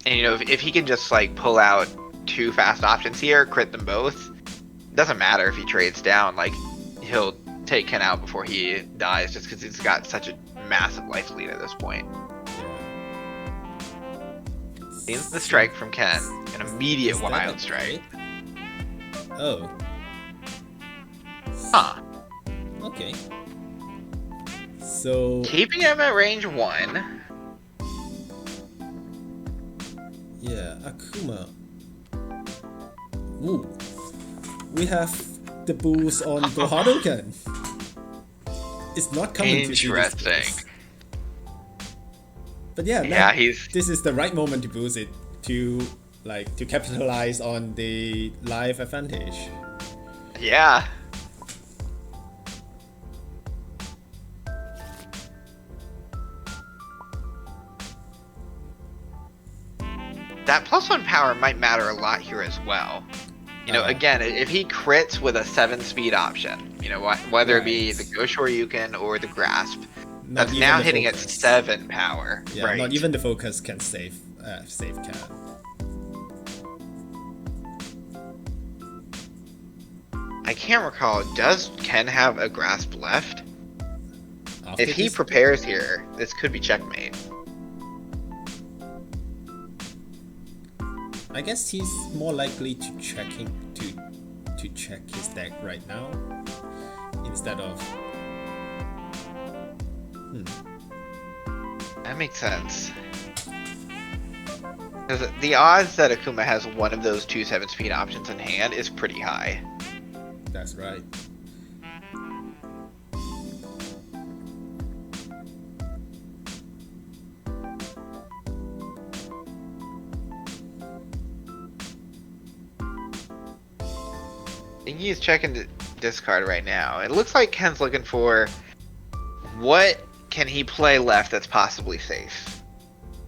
And if he can just like pull out 2 fast options here, crit them both, doesn't matter if he trades down. Like he'll take Ken out before he dies, just because he's got such a massive life lead at this point. Seems the strike from Ken, an immediate wild strike. Oh. Huh. Okay. So keeping him at range 1. Yeah, Akuma. Ooh. We have the boost on Go Hadouken. It's not coming to interesting. But yeah, this is the right moment to boost it to capitalize on the life advantage. Yeah. That +1 power might matter a lot here as well. Again, if he crits with a 7 speed option, whether it be the Go Shoryuken or the Grasp, that's now hitting at 7 power. Yeah, right. Not even the focus can save Ken. I can't recall. Does Ken have a Grasp left? If he prepares here, this could be checkmate. I guess he's more likely to check his deck right now instead of. That makes sense. Because the odds that Akuma has one of those 2 7-speed options in hand is pretty high. That's right. I think he's checking the discard right now. It looks like Ken's looking for what can he play left that's possibly safe.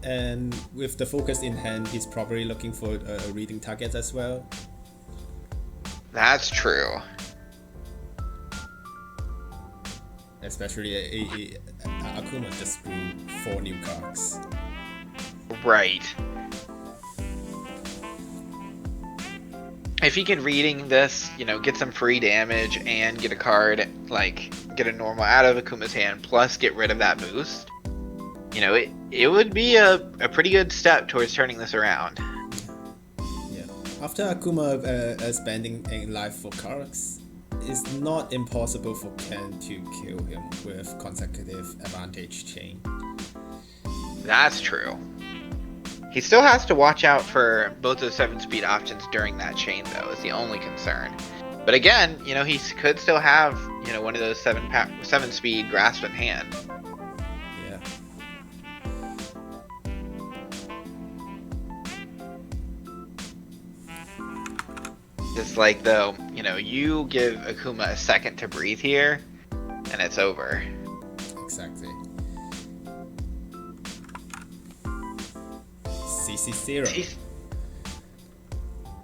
And with the focus in hand, he's probably looking for a reading target as well. That's true. Especially Akuma just drew 4 new cards. Right. If he can reading this, get some free damage and get a card, get a normal out of Akuma's hand, plus get rid of that boost, it would be a pretty good step towards turning this around. Yeah. After Akuma spending a life for cards, it's not impossible for Ken to kill him with consecutive advantage chain. That's true. He still has to watch out for both those 7-speed options during that chain, though, is the only concern. But again, he could still have, one of those 7-speed Grasp in hand. Yeah. Just though, you give Akuma a second to breathe here, and it's over. Exactly. CC0.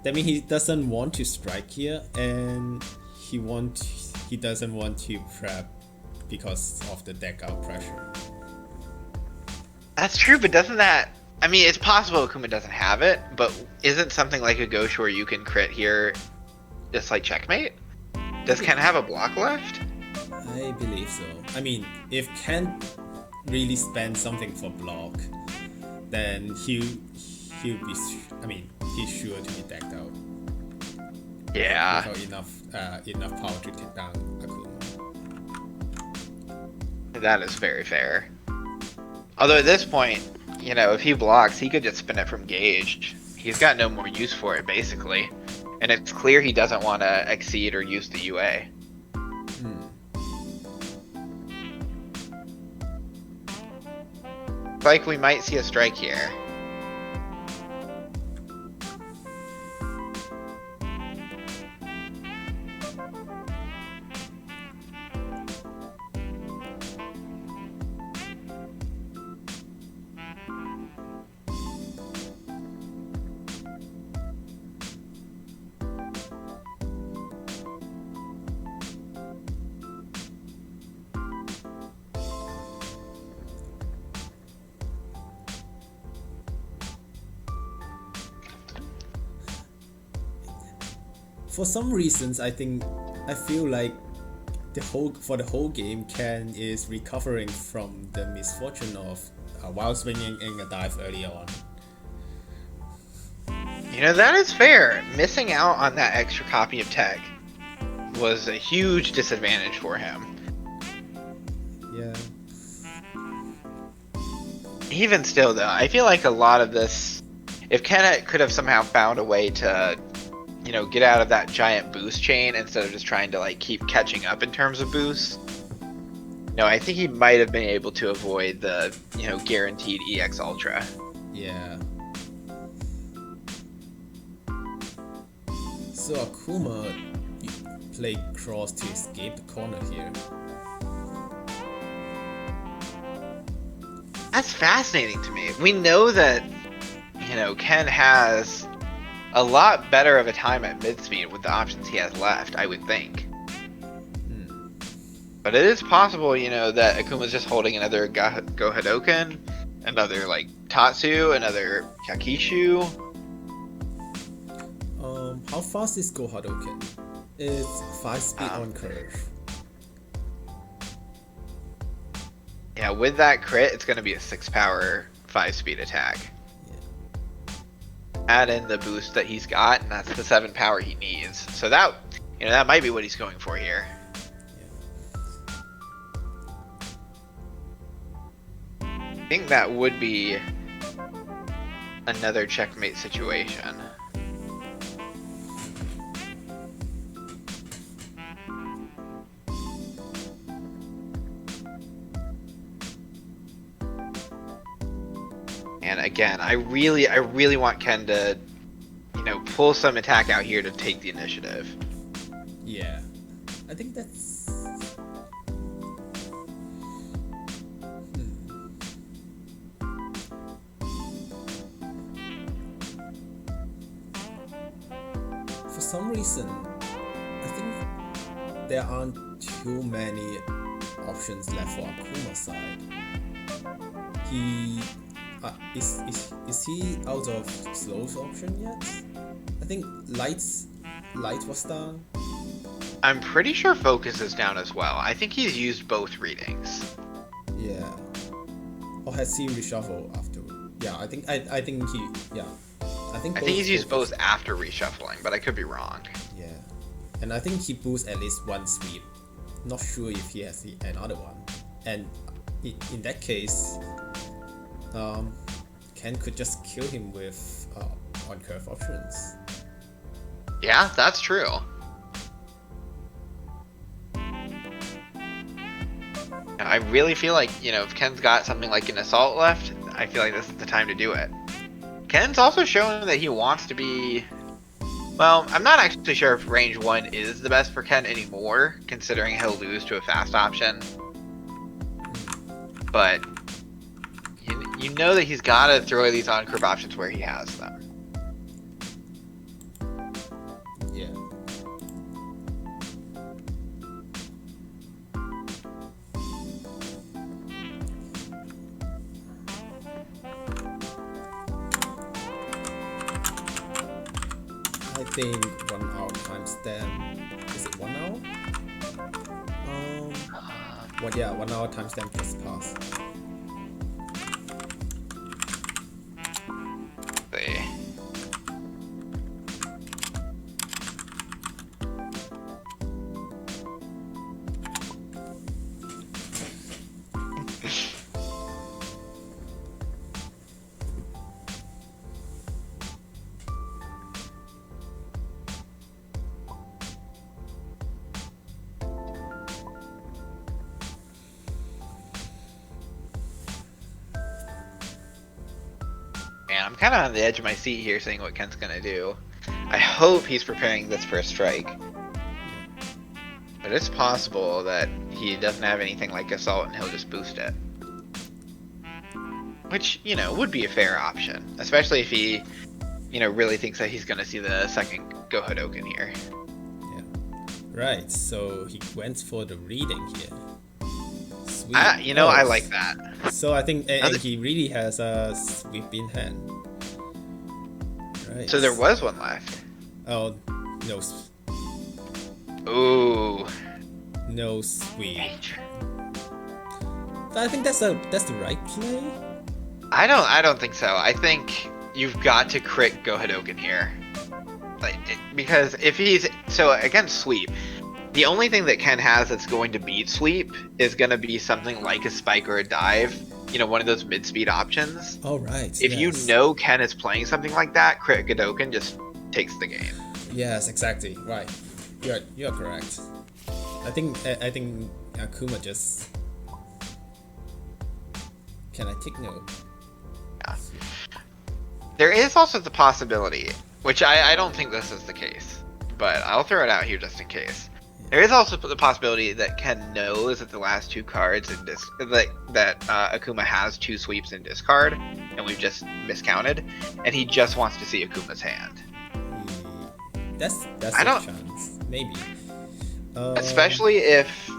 That means he doesn't want to strike here, and he doesn't want to prep because of the deck out pressure. That's true, but doesn't that... I mean, it's possible Akuma doesn't have it, but isn't something like a Go Shoryuken crit here just checkmate? Does Ken have a block left? I believe so. I mean, if Ken really spends something for block, then he'll be. He's sure to be decked out. Yeah. Without enough power to take down Akuma. That is very fair. Although at this point, if he blocks, he could just spin it from Gage. He's got no more use for it, basically. And it's clear he doesn't want to exceed or use the UA. like we might see a strike here. For some reasons, I feel like the whole game, Ken is recovering from the misfortune of wild swinging in a dive early on. You know, that is fair. Missing out on that extra copy of tech was a huge disadvantage for him. Yeah. Even still, though, I feel like a lot of this, if Ken could have somehow found a way to, you know, get out of that giant boost chain instead of just trying to like keep catching up in terms of boosts, no, I think he might have been able to avoid the, you know, guaranteed EX Ultra. Yeah. So Akuma played cross to escape the corner here. That's fascinating to me. We know that, you know, Ken has a lot better of a time at mid speed with the options he has left, I would think. But it is possible, you know, that Akuma's just holding another Go Hadoken, another like Tatsu, another Kakishu. How fast is Go Hadoken? It's 5 speed on curve. Yeah, with that crit, it's going to be a 6 power, 5 speed attack. Yeah. Add in the boost that he's got, and that's the 7 power he needs. So that, you know, that might be what he's going for here. Yeah. I think that would be another checkmate situation. And again, I really want Ken to, you know, pull some attack out here to take the initiative. Yeah, I think that's... For some reason, I think there aren't too many options left for Akuma's side. Is he out of slows option yet? I think light was down. I'm pretty sure focus is down as well. I think he's used both readings. Yeah. Or has he reshuffled after? Yeah, I think he. Yeah. I think he's used both after reshuffling, but I could be wrong. Yeah. And I think he boosts at least one speed. Not sure if he has another one. And in that case, Ken could just kill him with on curve options. Yeah, that's true. I really feel like, you know, if Ken's got something like an assault left, I feel like this is the time to do it. Ken's also shown that he wants to be... Well, I'm not actually sure if range 1 is the best for Ken anymore, considering he'll lose to a fast option. But you know that he's got to throw these on curve options where he has them. Yeah. I think 1 hour timestamp. Is it 1 hour? Well, yeah, 1 hour timestamp just passed. man, I'm kind of on the edge of my seat here seeing what Ken's gonna do. I hope he's preparing this for a strike. But it's possible that he doesn't have anything like Assault and he'll just boost it. Which, you know, would be a fair option. Especially if he, you know, really thinks that he's gonna see the second Go Hadoken here. Yeah. Right, so he went for the reading here. Sweet. You know, I like that. So I think and he really has a sweep in hand. Right. So there was one left. Oh, no. Ooh. No sweep. I think that's the right play. I don't think so. I think you've got to crit Go Hadoken here. Because if he's so against sweep, the only thing that Ken has that's going to beat sweep is going to be something like a spike or a dive. You know, one of those mid-speed options. Oh right. If you know Ken is playing something like that, crit Hadoken just takes the game. Yes, exactly. Right. You're correct. I think Akuma just. Can I take no? Yeah. There is also the possibility, which I don't think this is the case, but I'll throw it out here just in case. There is also the possibility that Ken knows that the last two cards in that Akuma has two sweeps in discard, and we've just miscounted, and he just wants to see Akuma's hand. That's a chance, maybe. Especially if,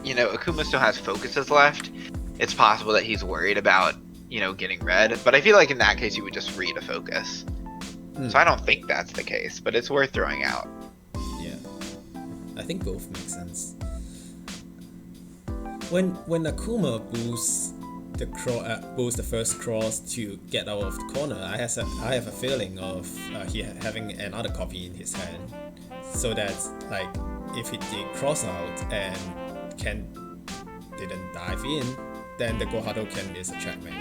you know, Akuma still has focuses left, it's possible that he's worried about, you know, getting red. But I feel like in that case, you would just read a focus. So I don't think that's the case, but it's worth throwing out. Yeah, I think both make sense. When Akuma boosts the first cross to get out of the corner, I have a feeling of he having another copy in his hand, so that like if he did cross out and Ken didn't dive in, then the Go Hadoken is a checkmate.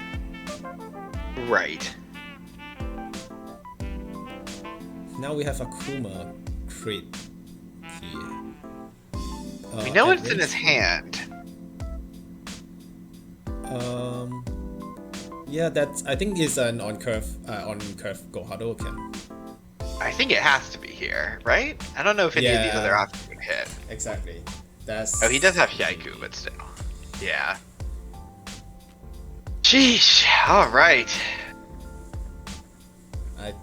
Right. Now we have Akuma crit here. We know it's in his hand. Yeah, that's. I think is an on curve Go Hadoken. I think it has to be here, right? I don't know if any of these other options would hit. Exactly. That's. Oh, he does have Haiku, but still. Yeah. Sheesh. All right.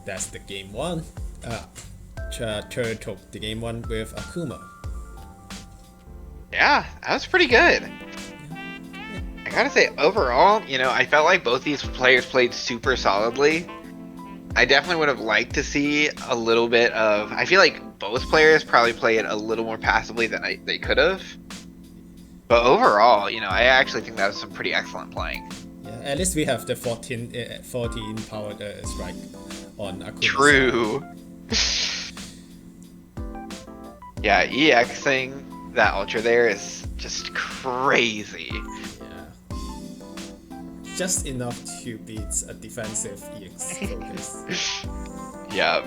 That's the game one. Tur took the game one with Akuma. Yeah, that was pretty good. I gotta say, overall, you know, I felt like both these players played super solidly. I definitely would have liked to see a little bit of. I feel like both players probably played a little more passively than they could have. But overall, you know, I actually think that was some pretty excellent playing. Yeah, at least we have the 14 powered strike on Akuma. True. Yeah, EXing that Ultra there is just crazy. Just enough to beat a defensive EX focus. Yep.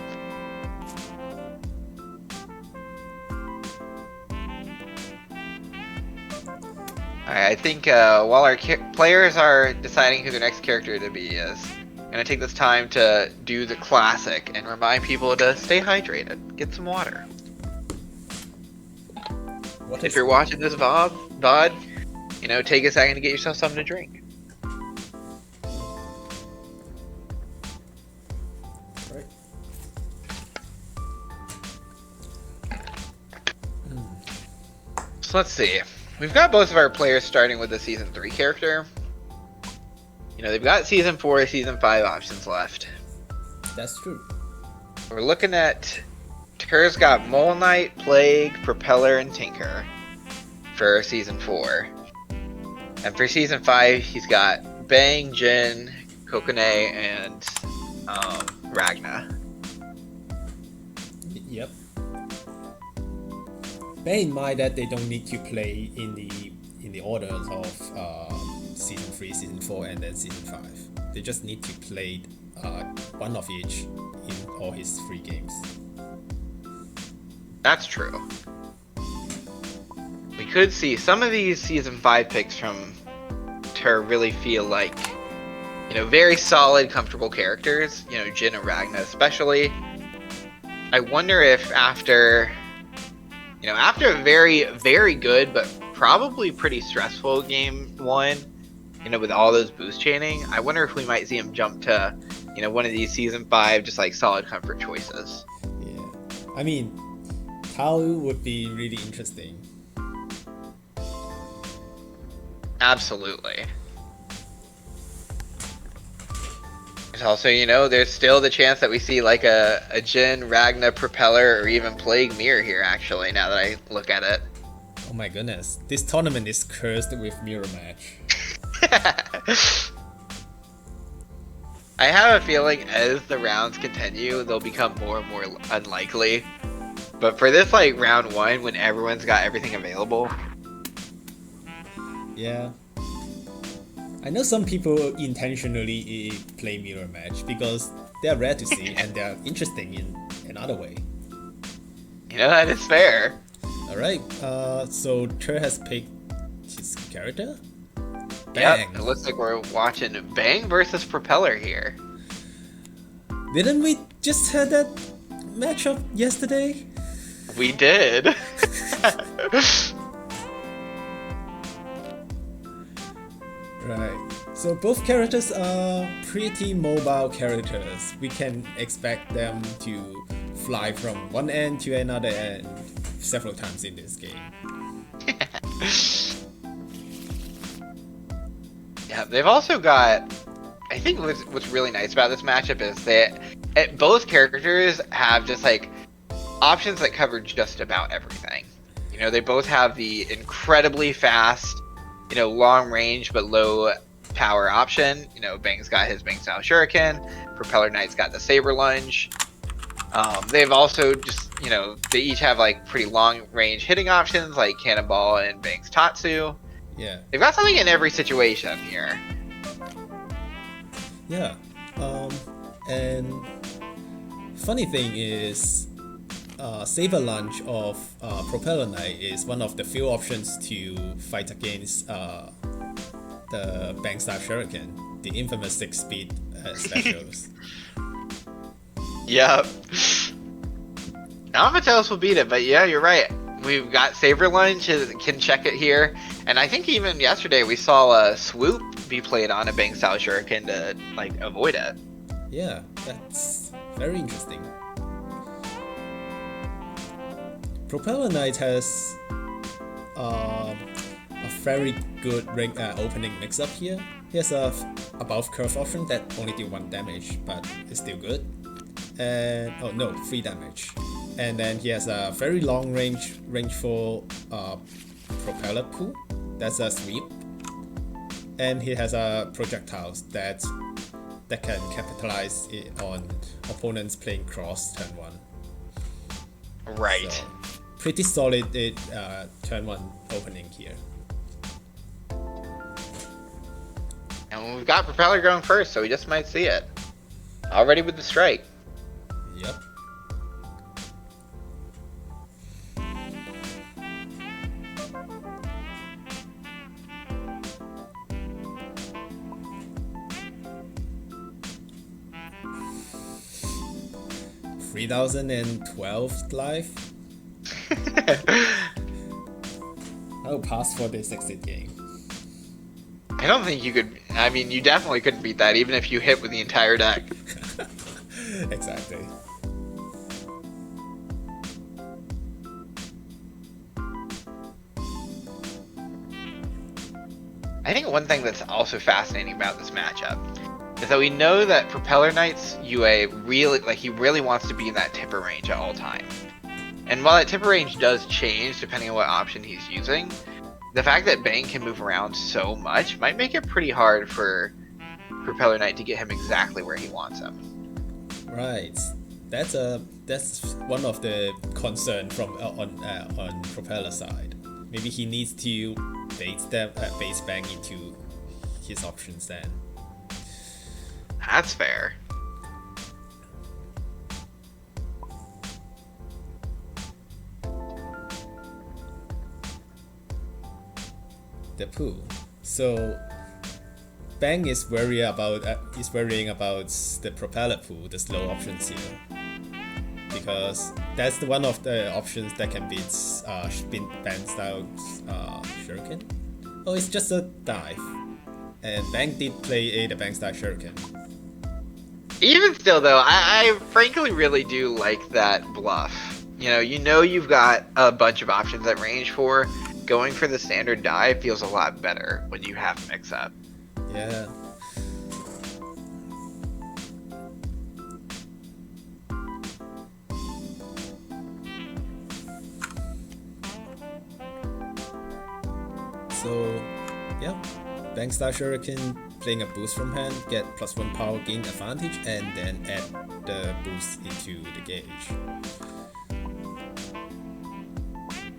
Alright, I think while our players are deciding who their next character to be is, I'm going to take this time to do the classic and remind people to stay hydrated. Get some water. If you're watching this VOD, you know, take a second to get yourself something to drink. So let's see. We've got both of our players starting with the Season 3 character. You know, they've got Season 4, Season 5 options left. That's true. We're looking at... Tur's got Mole Knight, Plague, Propeller, and Tinker for Season 4. And for Season 5, he's got Bang, Jin, Kokone, and Ragna. Yep. Bear in mind that they don't need to play in the orders of Season 3, Season 4, and then Season 5. They just need to play one of each in all his 3 games. That's true. We could see some of these Season 5 picks from Tur really feel like very solid, comfortable characters. Jin and Ragna especially. I wonder if after a very, very good but probably pretty stressful game 1, with all those boost chaining, I wonder if we might see him jump to, one of these season 5 just like solid comfort choices. Yeah, I mean, Tao would be really interesting. Absolutely. There's also, there's still the chance that we see like a Jin, Ragna, Propeller, or even Plague Mirror here, actually, now that I look at it. Oh my goodness, this tournament is cursed with mirror match. I have a feeling as the rounds continue, they'll become more and more unlikely. But for this, like, round 1, when everyone's got everything available... Yeah. I know some people intentionally play mirror match because they're rare to see and they're interesting in another way. That is fair. Alright, so Ter has picked his character? Bang. Yep, it looks like we're watching Bang versus Propeller here. Didn't we just have that matchup yesterday? We did. Right. So both characters are pretty mobile characters. We can expect them to fly from one end to another end several times in this game. Yeah, they've also got... I think what's really nice about this matchup is that both characters have just like options that cover just about everything. They both have the incredibly fast, long range but low power option. Bang's got his Bang style Shuriken. Propeller Knight's got the Saber Lunge. They've also just, they each have like pretty long range hitting options like Cannonball and Bang's Tatsu. Yeah. They've got something in every situation here. Yeah. And funny thing is, Saber Lunge of Propeller Knight is one of the few options to fight against the Bang style Shuriken, the infamous 6-speed specials. Yep. Not much else will beat it, but yeah, you're right. We've got Saber Lunge, can check it here. And I think even yesterday we saw a Swoop be played on a Bang style Shuriken to like avoid it. Yeah, that's very interesting. Propeller Knight has a very good opening mix-up here. He has a above curve option that only do 1 damage, but it's still good. And 3 damage. And then he has a very long rangeful propeller pool. That's a sweep. And he has a projectiles that can capitalize on opponents playing cross turn 1. Right. So, pretty solid turn 1 opening here. And we've got Propeller going first, so we just might see it. Already with the strike. Yep. $3,012 life. I'll pass for this exit game. I don't think you could. I mean, you definitely couldn't beat that, even if you hit with the entire deck. Exactly. I think one thing that's also fascinating about this matchup is that we know that Propeller Knight's UA really wants to be in that tipper range at all times. And while that tipper range does change depending on what option he's using, the fact that Bang can move around so much might make it pretty hard for Propeller Knight to get him exactly where he wants him. Right. That's one of the concern from on Propeller side. Maybe he needs to base Bang into his options then. That's fair. The pool. So Bang is worrying about the propeller pool, the slow options here, because that's one of the options that can beat spin Bang style shuriken. Oh, it's just a dive, and Bang did play the Bang style shuriken. Even still, though, I frankly really do like that bluff. You know you've got a bunch of options at range 4. Going for the standard dive feels a lot better when you have mix up. Yeah. So, yeah, Bang Star Shuriken playing a boost from hand, get +1 power gain advantage, and then add the boost into the gauge.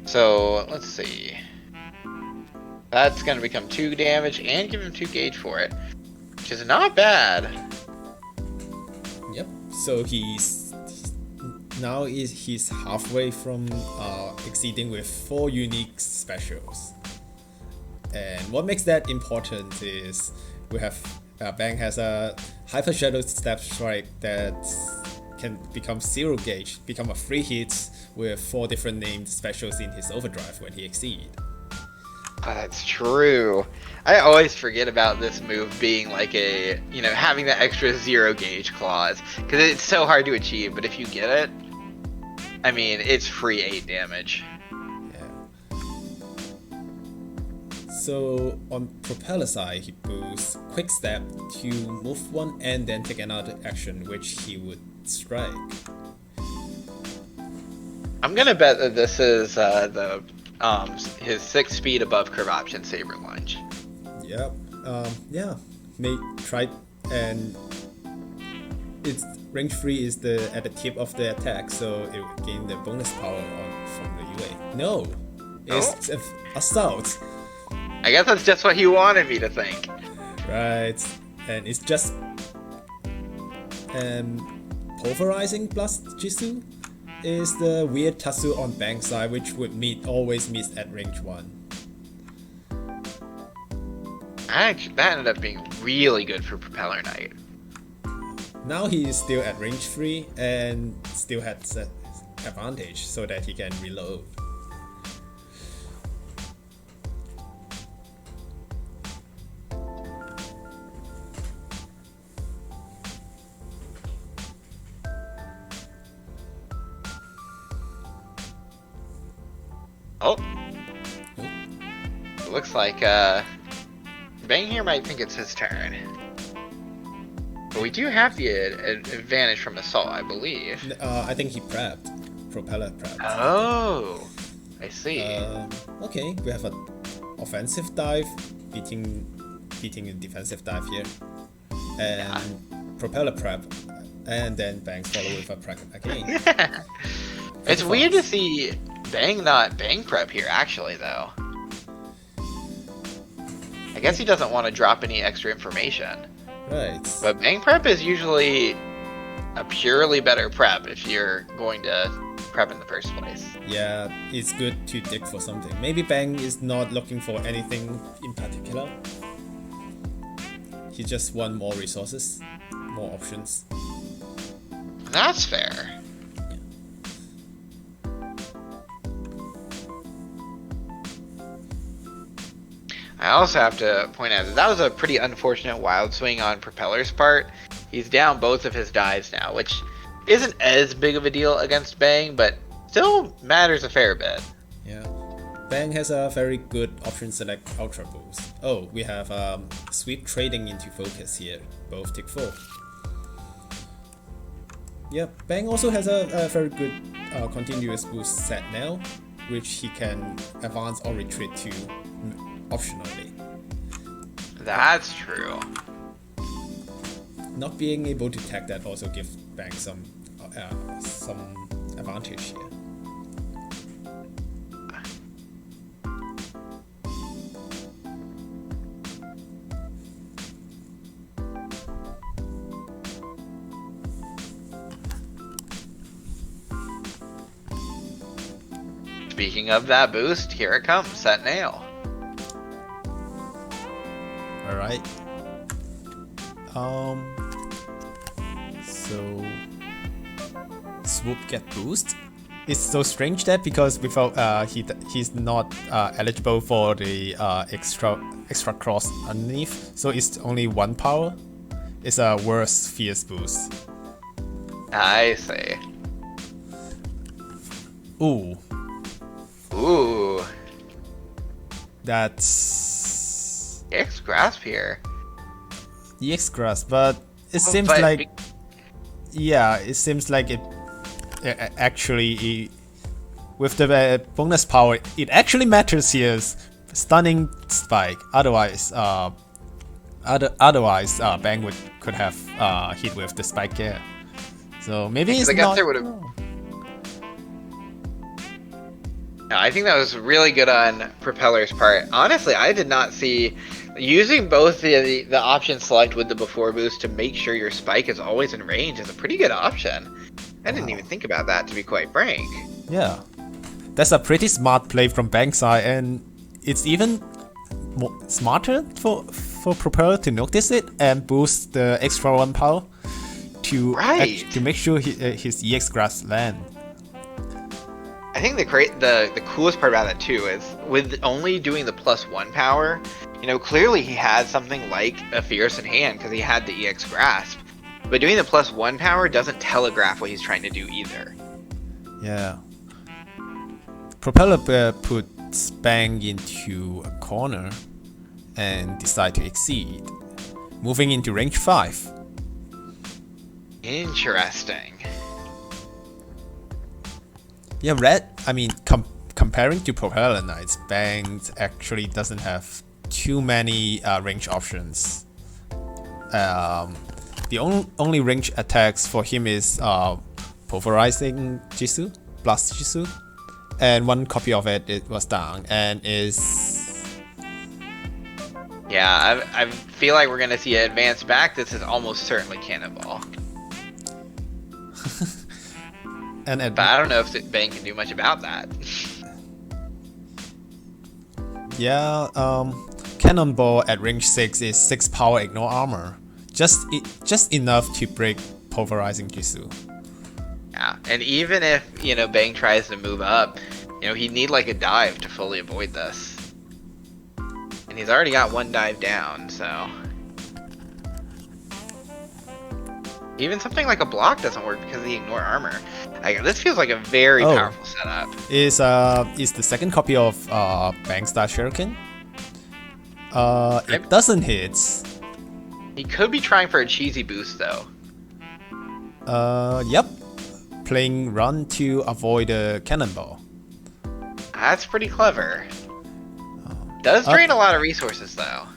So, let's see. That's going to become 2 damage and give him 2 gauge for it, which is not bad. Yep, so he's halfway from exceeding with 4 unique specials. And what makes that important is we have Bang has a Hyper Shadow Step Strike that can become 0 gauge, become a free hit with 4 different named specials in his overdrive when he exceeds. That's true. I always forget about this move being like having that extra 0 gauge clause, because it's so hard to achieve, but if you get it, I mean, it's free 8 damage. Yeah. So on Propeller side, he boosts Quick Step to move 1 and then take another action, which he would strike. I'm gonna bet that this is his 6 speed above curve option Saber Lunge. Yep. Yeah. May try, and its range 3 is at the tip of the attack, so it will gain the bonus power from the UA. No, it's assault. I guess that's just what he wanted me to think. Right, and it's just pulverizing plus Jisoo is the weird Tatsu on Bang side, which would always miss at range 1. Actually, that ended up being really good for Propeller Knight. Now he is still at range 3 and still has an advantage so that he can reload. Oh. It looks like Bang here might think it's his turn. But we do have the advantage from Assault, I believe. I think he prepped. Propeller prepped. Oh, I see. Okay, we have an offensive dive beating a defensive dive here. And Propeller prep. And then Bang follow with a prep again. It's weird to see Bang not Bang prep here, actually, though. I guess he doesn't want to drop any extra information. Right. But Bang prep is usually a purely better prep if you're going to prep in the first place. Yeah, it's good to dig for something. Maybe Bang is not looking for anything in particular. He just wants more resources, more options. That's fair. I also have to point out that was a pretty unfortunate wild swing on Propeller's part. He's down both of his dives now, which isn't as big of a deal against Bang, but still matters a fair bit. Yeah. Bang has a very good option select Ultra Boost. Oh, we have Sweep trading into focus here. Both tick 4. Yeah, Bang also has a very good continuous boost set now, which he can advance or retreat to optionally. That's true. Not being able to tag that also gives Bang some advantage here. Speaking of that boost, here it comes, set nail. Alright. So swoop get boost. It's so strange that because without he's not eligible for the extra cross underneath, so it's only 1 power. It's a worse fierce boost. I see. Ooh. Ooh. That's EX Grasp here. EX Grasp, but it seems like it seems like it actually with the bonus power it actually matters here. Stunning spike. Otherwise, Bang could have hit with the spike here. So maybe it's not. No, I think that was really good on Propeller's part. Honestly, I did not see using both the option select with the before boost to make sure your spike is always in range is a pretty good option. I didn't even think about that, to be quite frank. Yeah, that's a pretty smart play from Bang's side, and it's even more smarter for Propeller to notice it and boost the extra 1 power to make sure his EX Grasp land. I think the coolest part about that too is with only doing the +1 power, you know, clearly he had something like a Fierce in hand because he had the EX Grasp. But doing the +1 power doesn't telegraph what he's trying to do either. Yeah. Propeller puts Bang into a corner and decide to exceed, moving into range 5. Interesting. Yeah, comparing to Propeller Knights, Bang actually doesn't have too many range options. The only range attacks for him is Pulverizing Jisoo, Blast Jisoo, and 1 copy of it was down, and is... Yeah, I feel like we're gonna see an advance back. This is almost certainly Cannonball. But I don't know if Bang can do much about that. Yeah, Cannonball at range 6 is 6 power ignore armor. Just enough to break Pulverizing Jisoo. Yeah, and even if, you know, Bang tries to move up, you know, he'd need like a dive to fully avoid this. And he's already got 1 dive down, so... Even something like a block doesn't work because of the ignore armor. This feels like a very powerful setup. Is the second copy of Bang Star Shuriken? It doesn't hit. He could be trying for a cheesy boost though. Yep. Playing run to avoid a cannonball. That's pretty clever. Does drain a lot of resources though.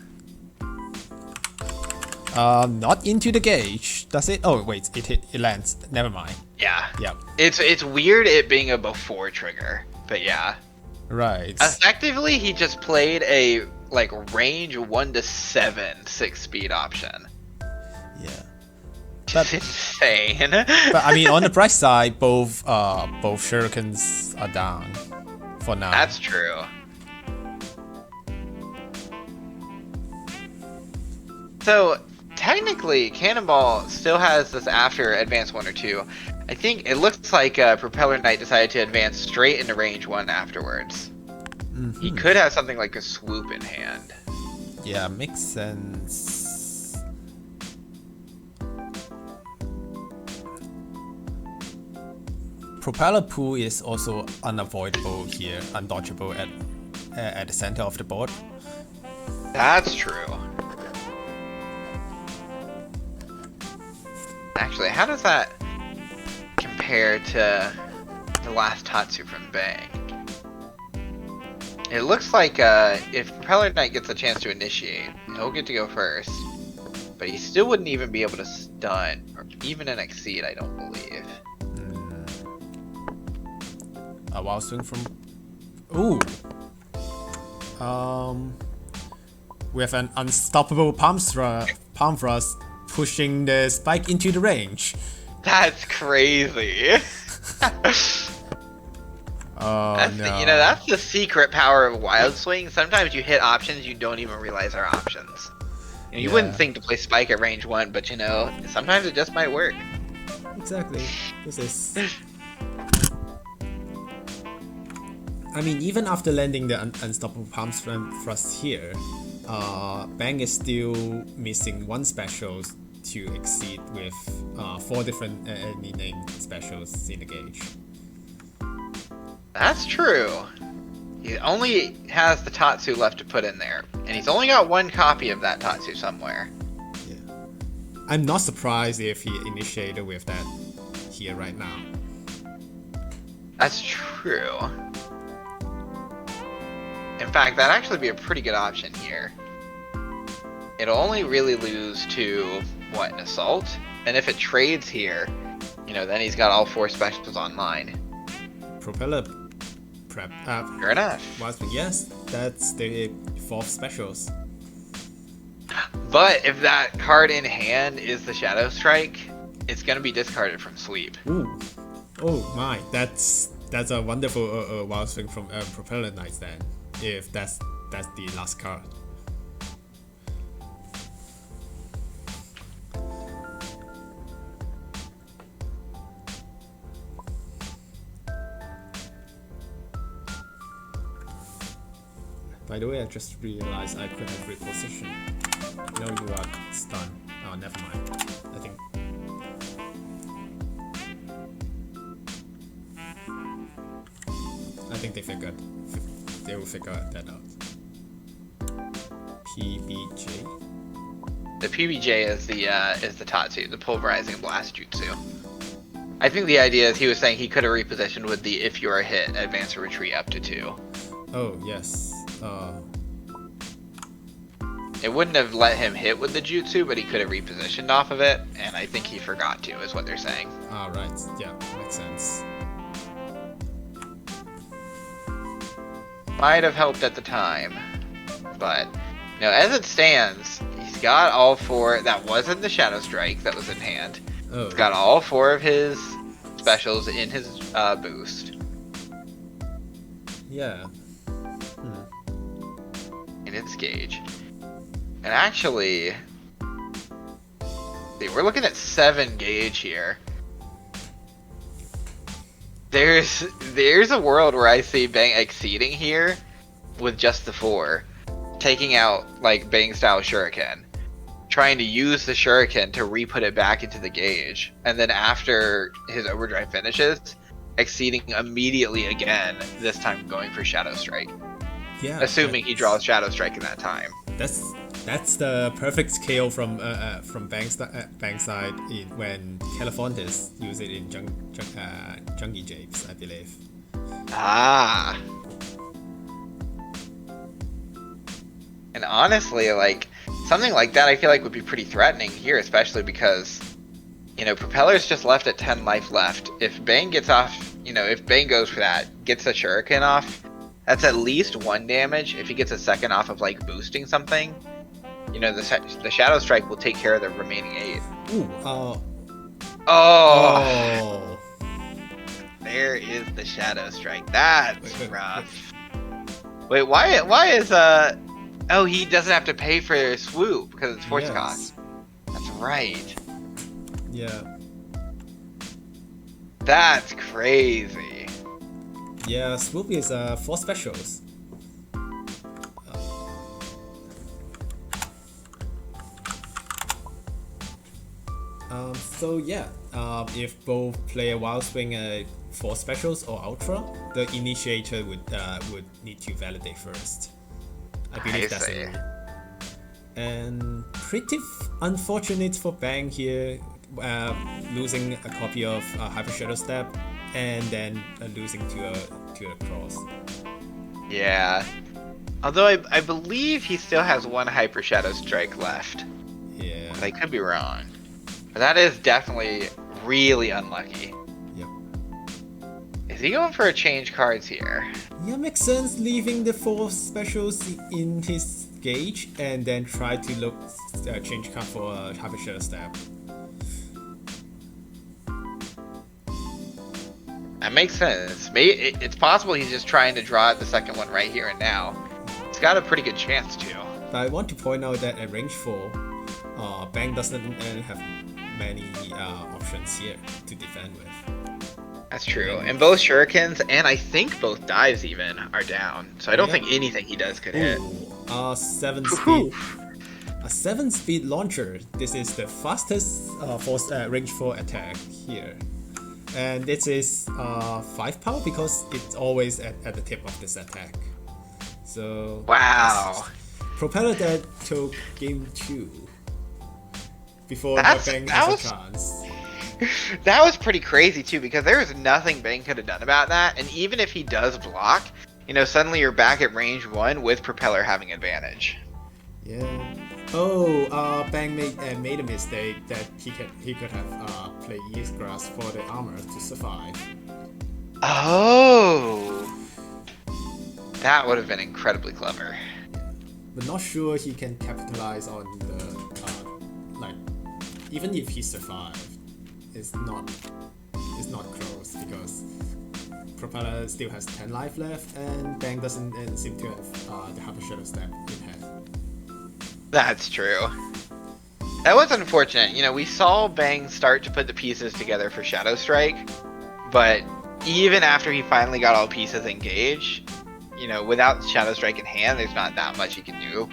Not into the gauge, does it? Oh wait, it lands. Never mind. Yeah. Yep. It's weird it being a before trigger, but yeah. Right. Effectively, he just played a like range 1 to 7 6-speed option. Yeah. That's insane. But I mean, on the bright side, both shurikens are down for now. That's true. So technically, Cannonball still has this after advance 1 or 2. I think it looks like Propeller Knight decided to advance straight into range 1 afterwards. Mm-hmm. He could have something like a swoop in hand. Yeah, makes sense. Propeller pool is also unavoidable here, undodgeable at the center of the board. That's true. Actually, how does that compare to the last Tatsu from Bang? It looks like if Propeller Knight gets a chance to initiate, he'll get to go first. But he still wouldn't even be able to stun, or even an exceed, I don't believe. A wild swing from... Ooh! We have an unstoppable palm thrust pushing the spike into the range. That's crazy. Oh, no. You know, that's the secret power of Wild Swing. Sometimes you hit options you don't even realize are options. You wouldn't think to play Spike at range 1, but you know, sometimes it just might work. Exactly. This is... I mean, even after landing the Unstoppable Palm Thrust here, Bang is still missing 1 special to exceed with 4 different enemy named specials in the gauge. That's true. He only has the Tatsu left to put in there, and he's only got 1 copy of that Tatsu somewhere. Yeah. I'm not surprised if he initiated with that here right now. That's true. In fact, that'd actually be a pretty good option here. It'll only really lose to, what, an Assault? And if it trades here, you know, then he's got all 4 specials online. Propeller prep. Fair enough. Yes, that's the 4th specials. But if that card in hand is the Shadow Strike, it's going to be discarded from sweep. Ooh. Oh my, that's a wonderful Wild Swing from Propeller Knights then. If that's the last card. By the way, I just realized I could have repositioned. No, you are stunned. Oh, never mind. I think they will figure that out. PBJ. The PBJ is the Tatsu, the Pulverizing Blast Jutsu. I think the idea is he was saying he could have repositioned with the if you are hit, advance or retreat up to 2. Oh yes. It wouldn't have let him hit with the Jutsu, but he could have repositioned off of it, and I think he forgot to, is what they're saying. Right. Yeah, makes sense. Might have helped at the time, but you know, as it stands, he's got all 4. That wasn't the Shadow Strike that was in hand. Oh. He's got all 4 of his specials in his boost. Yeah. In its gauge. And actually, see, we're looking at 7 gauge here. There's a world where I see Bang exceeding here with just the 4, taking out like Bang style Shuriken, trying to use the Shuriken to re-put it back into the gauge, and then after his overdrive finishes, exceeding immediately again, this time going for Shadow Strike. Yeah. Assuming he draws Shadow Strike in that time. That's the perfect KO from Bang's side when Califontis use it in Jungie Japes, I believe. Ah. And honestly, like something like that, I feel like would be pretty threatening here, especially because you know Propeller's just left at 10 life left. If Bang gets off, you know, if Bang goes for that, gets the Shuriken off, that's at least 1 damage. If he gets a second off of like boosting something, you know, the Shadow Strike will take care of the remaining 8. Ooh, Oh! There is the Shadow Strike. That's rough. Wait, why is oh, he doesn't have to pay for swoop because it's force cost. That's right. Yeah. That's crazy. Yeah, swoop is 4 specials. So yeah, if both play a Wild Swing 4 specials or Ultra, the initiator would need to validate first. I believe that's it. And pretty unfortunate for Bang here, losing a copy of Hyper Shadow Step and then losing to a cross. Yeah. Although I believe he still has 1 Hyper Shadow Strike left. Yeah. But I could be wrong. But that is definitely really unlucky. Yep. Is he going for a change cards here? Yeah, makes sense. Leaving the 4 specials in his gauge and then try to look change card for a Hyper Shadow Step. That makes sense. Maybe it's possible he's just trying to draw out the second one right here and now. He's got a pretty good chance to. But I want to point out that at range 4, Bang doesn't have many options here to defend with. That's true. And both shurikens and I think both dives even are down. So I don't think anything he does could hit. 7 speed. A 7-speed launcher. This is the fastest range 4 attack here. And this is 5 power because it's always at the tip of this attack. So wow. Propeller that took game 2 before Bang has a chance. That was pretty crazy too, because there was nothing Bang could have done about that. And even if he does block, suddenly you're back at range 1 with Propeller having advantage. Yeah. Oh, Bang made a mistake that he could have played Yeast Grass for the armor to survive. Oh, that would have been incredibly clever. But not sure he can capitalize on the even if he survived, it's not close because Propeller still has 10 life left and Bang doesn't seem to have the Hyper Shadow Step in hand. That's true. That was unfortunate. We saw Bang start to put the pieces together for Shadow Strike, but even after he finally got all pieces engaged, without Shadow Strike in hand, there's not that much he can do.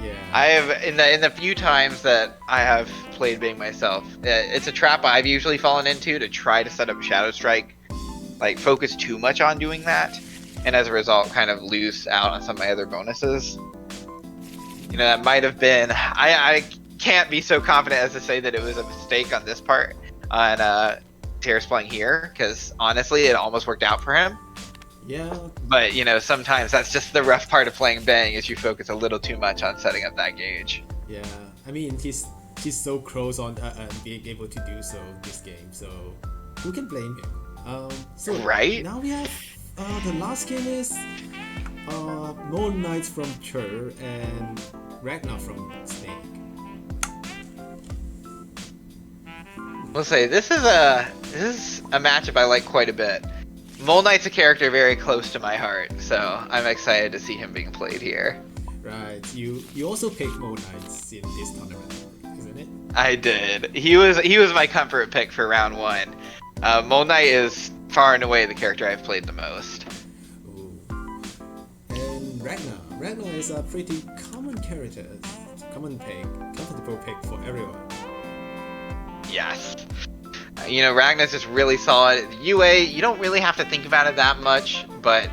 Yeah. I have in the few times that I have played Bang myself, it's a trap I've usually fallen into to try to set up Shadow Strike, focus too much on doing that, and as a result, kind of lose out on some of my other bonuses. That might have been. I can't be so confident as to say that it was a mistake on this part on Terrace playing here, because honestly, it almost worked out for him. Yeah. But sometimes that's just the rough part of playing Bang, is you focus a little too much on setting up that gauge. Yeah. I mean, he's so close on being able to do so this game. So who can blame him? So right now we have the last game is Moon Knights from Chur and Ragna from Snake. We'll say this is a matchup I like quite a bit. Mole Knight's a character very close to my heart, so I'm excited to see him being played here. Right. You also picked Moon Knights in this tournament, isn't it? I did. He was my comfort pick for round 1. Mole Knight is far and away the character I've played the most. Ooh. And Ragna is a pretty common character, comfortable pick for everyone. Yes. Ragna's just really solid. UA, you don't really have to think about it that much, but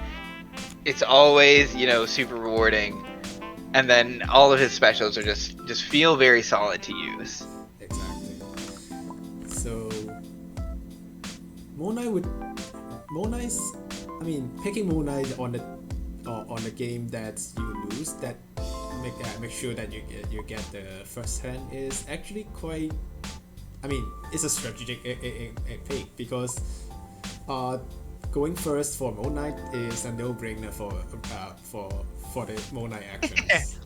it's always, super rewarding. And then all of his specials are just feel very solid to use. Exactly. So picking Moon Knight on the game that you lose, that make sure that you get the first hand is actually quite. It's a strategic pick because going first for Moon Knight is a no-brainer for the Moon Knight actions.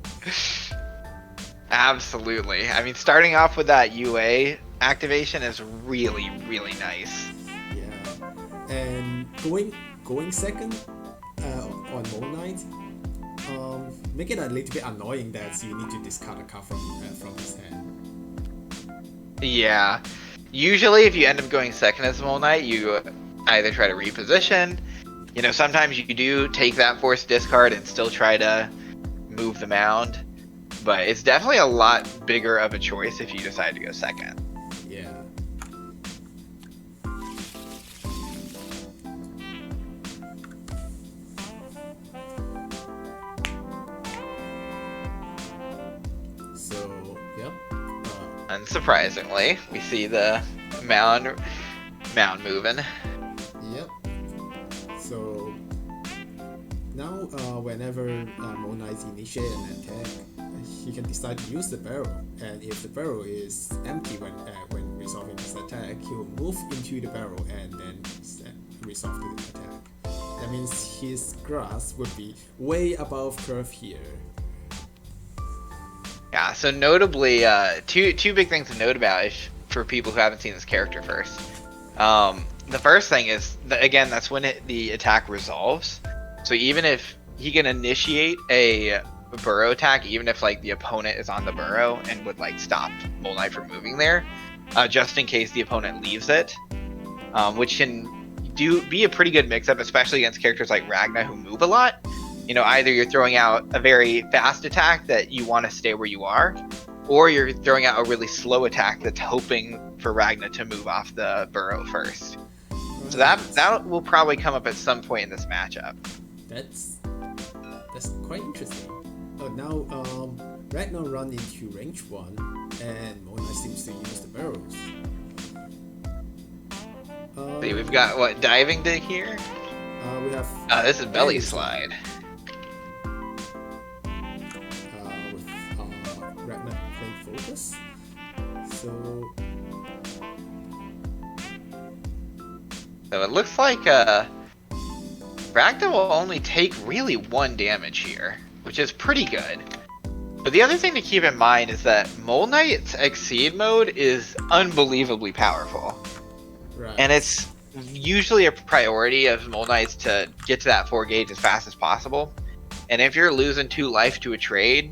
Absolutely. Starting off with that UA activation is really, really nice. Yeah, and going second on Moon Knight, make it a little bit annoying that you need to discard a card from his hand. Yeah. Usually if you end up going second as Mole Knight, you either try to reposition, sometimes you do take that forced discard and still try to move the mound, but it's definitely a lot bigger of a choice if you decide to go second. Yeah. So, yep. Unsurprisingly, we see the mound moving. Yep. So now, whenever Moon Knight initiates an attack, he can decide to use the barrel, and if the barrel is empty when resolving his attack, he will move into the barrel and then resolve the attack. That means his grass would be way above curve here. Yeah, so notably, two big things to note about for people who haven't seen this character first. The first thing is, again, that's when the attack resolves. So even if he can initiate a burrow attack, even if like the opponent is on the burrow, and would like stop Mole Knight from moving there, just in case the opponent leaves it, which can be a pretty good mix-up, especially against characters like Ragna who move a lot. You know, either you're throwing out a very fast attack that you want to stay where you are, or you're throwing out a really slow attack that's hoping for Ragna to move off the burrow first. So that will probably come up at some point in this matchup. That's quite interesting. Oh, now Ragna run into range 1, and Mole Knight seems to use the barrels. See, we've got what, diving dig here? We have. This is belly slide. With Ragna playing focus. So it looks like Ragna will only take really 1 damage here, which is pretty good. But the other thing to keep in mind is that Mole Knight's Exceed mode is unbelievably powerful. right. And it's usually a priority of Mole Knights to get to that 4 gauge as fast as possible. And if you're losing 2 life to a trade,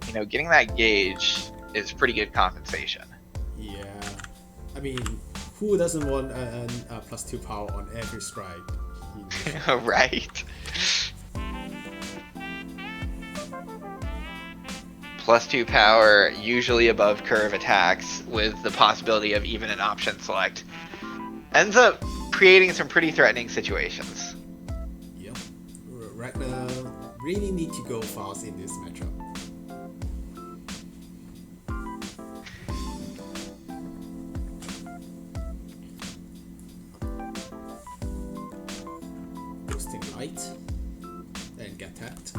you know, getting that gauge is pretty good compensation. Yeah, I mean, who doesn't want a +2 power on every strike? Right. +2 power, usually above curve attacks, with the possibility of even an option select, ends up creating some pretty threatening situations. Yep. Ragna really need to go fast in this matchup. Boosting light and get tapped.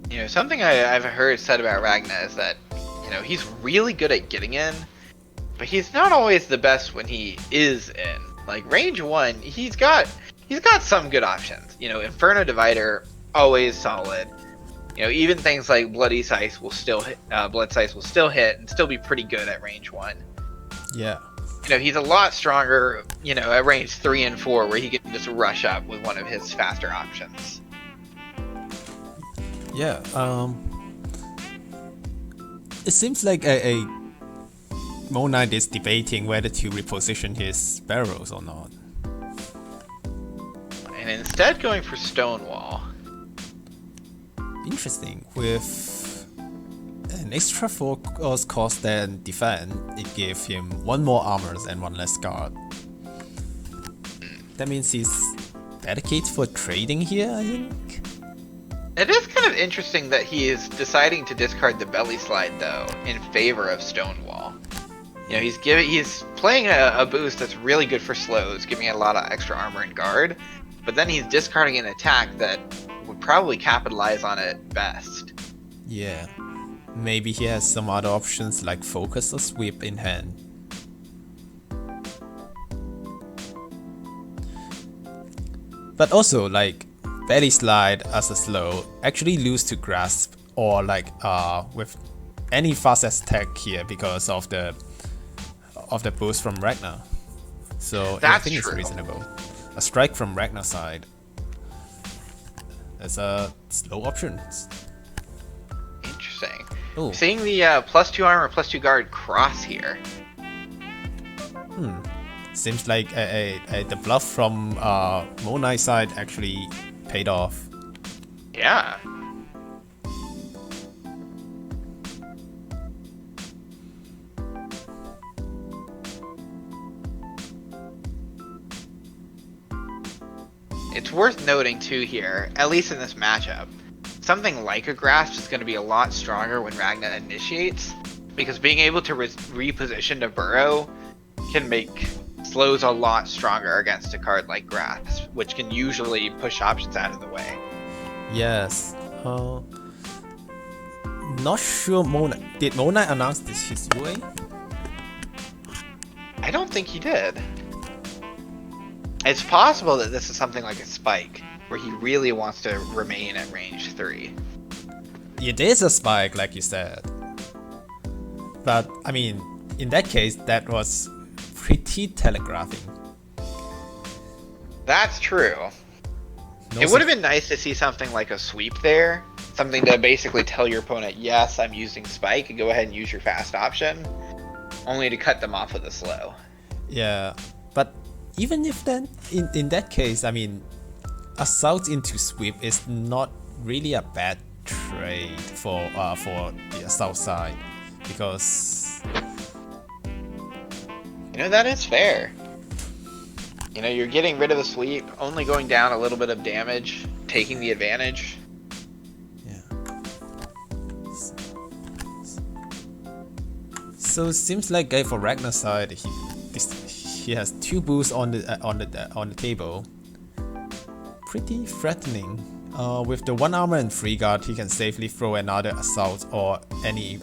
You know, something I've heard said about Ragna is that, you know, he's really good at getting in, but he's not always the best when he is in. Like range 1, he's got some good options. You know, Inferno Divider, always solid. You know, even things like Bloody Scythe will still hit, Blood Scythe will still hit and still be pretty good at range 1. Yeah. You know, he's a lot stronger, you know, at range 3 and 4, where he can just rush up with one of his faster options. Yeah, it seems like a Mole Knight is debating whether to reposition his barrels or not. And instead going for Stonewall. Interesting. With an extra 4 cost and defend, it gave him 1 more armors and 1 less guard. That means he's dedicated for trading here, I think. It is kind of interesting that he is deciding to discard the belly slide though in favor of Stonewall. You know, he's playing a boost that's really good for slows, giving it a lot of extra armor and guard, but then he's discarding an attack that would probably capitalize on it best. Yeah, maybe he has some other options like focus or sweep in hand. But also, like, belly slide as a slow actually lose to grasp or like with any fast attack here because of the boost from Ragna. So I think it's reasonable. A strike from Ragna's side as a slow option. Interesting. Ooh. Seeing the +2 armor, +2 guard cross here. Seems like the bluff from Mole Knight's side actually paid off. Yeah. It's worth noting too here, at least in this matchup, something like a grasp is going to be a lot stronger when Ragna initiates, because being able to reposition to burrow can make slows a lot stronger against a card like grasp, which can usually push options out of the way. Yes. not sure did Moon Knight announce this his UA? I don't think he did. It's possible that this is something like a spike, where he really wants to remain at range 3. It is a spike, like you said. But, I mean, in that case, that was pretty telegraphing. That's true. It would have been nice to see something like a sweep there. Something to basically tell your opponent, yes, I'm using spike, and go ahead and use your fast option. Only to cut them off with a slow. Yeah, but even if then, in that case, I mean, assault into sweep is not really a bad trade for the assault side, because that is fair. You're getting rid of the sweep, only going down a little bit of damage, taking the advantage. Yeah. So it seems like for Ragna's side, he has 2 boosts on the table. Pretty threatening. With the 1 armor and 3 guard, he can safely throw another assault or any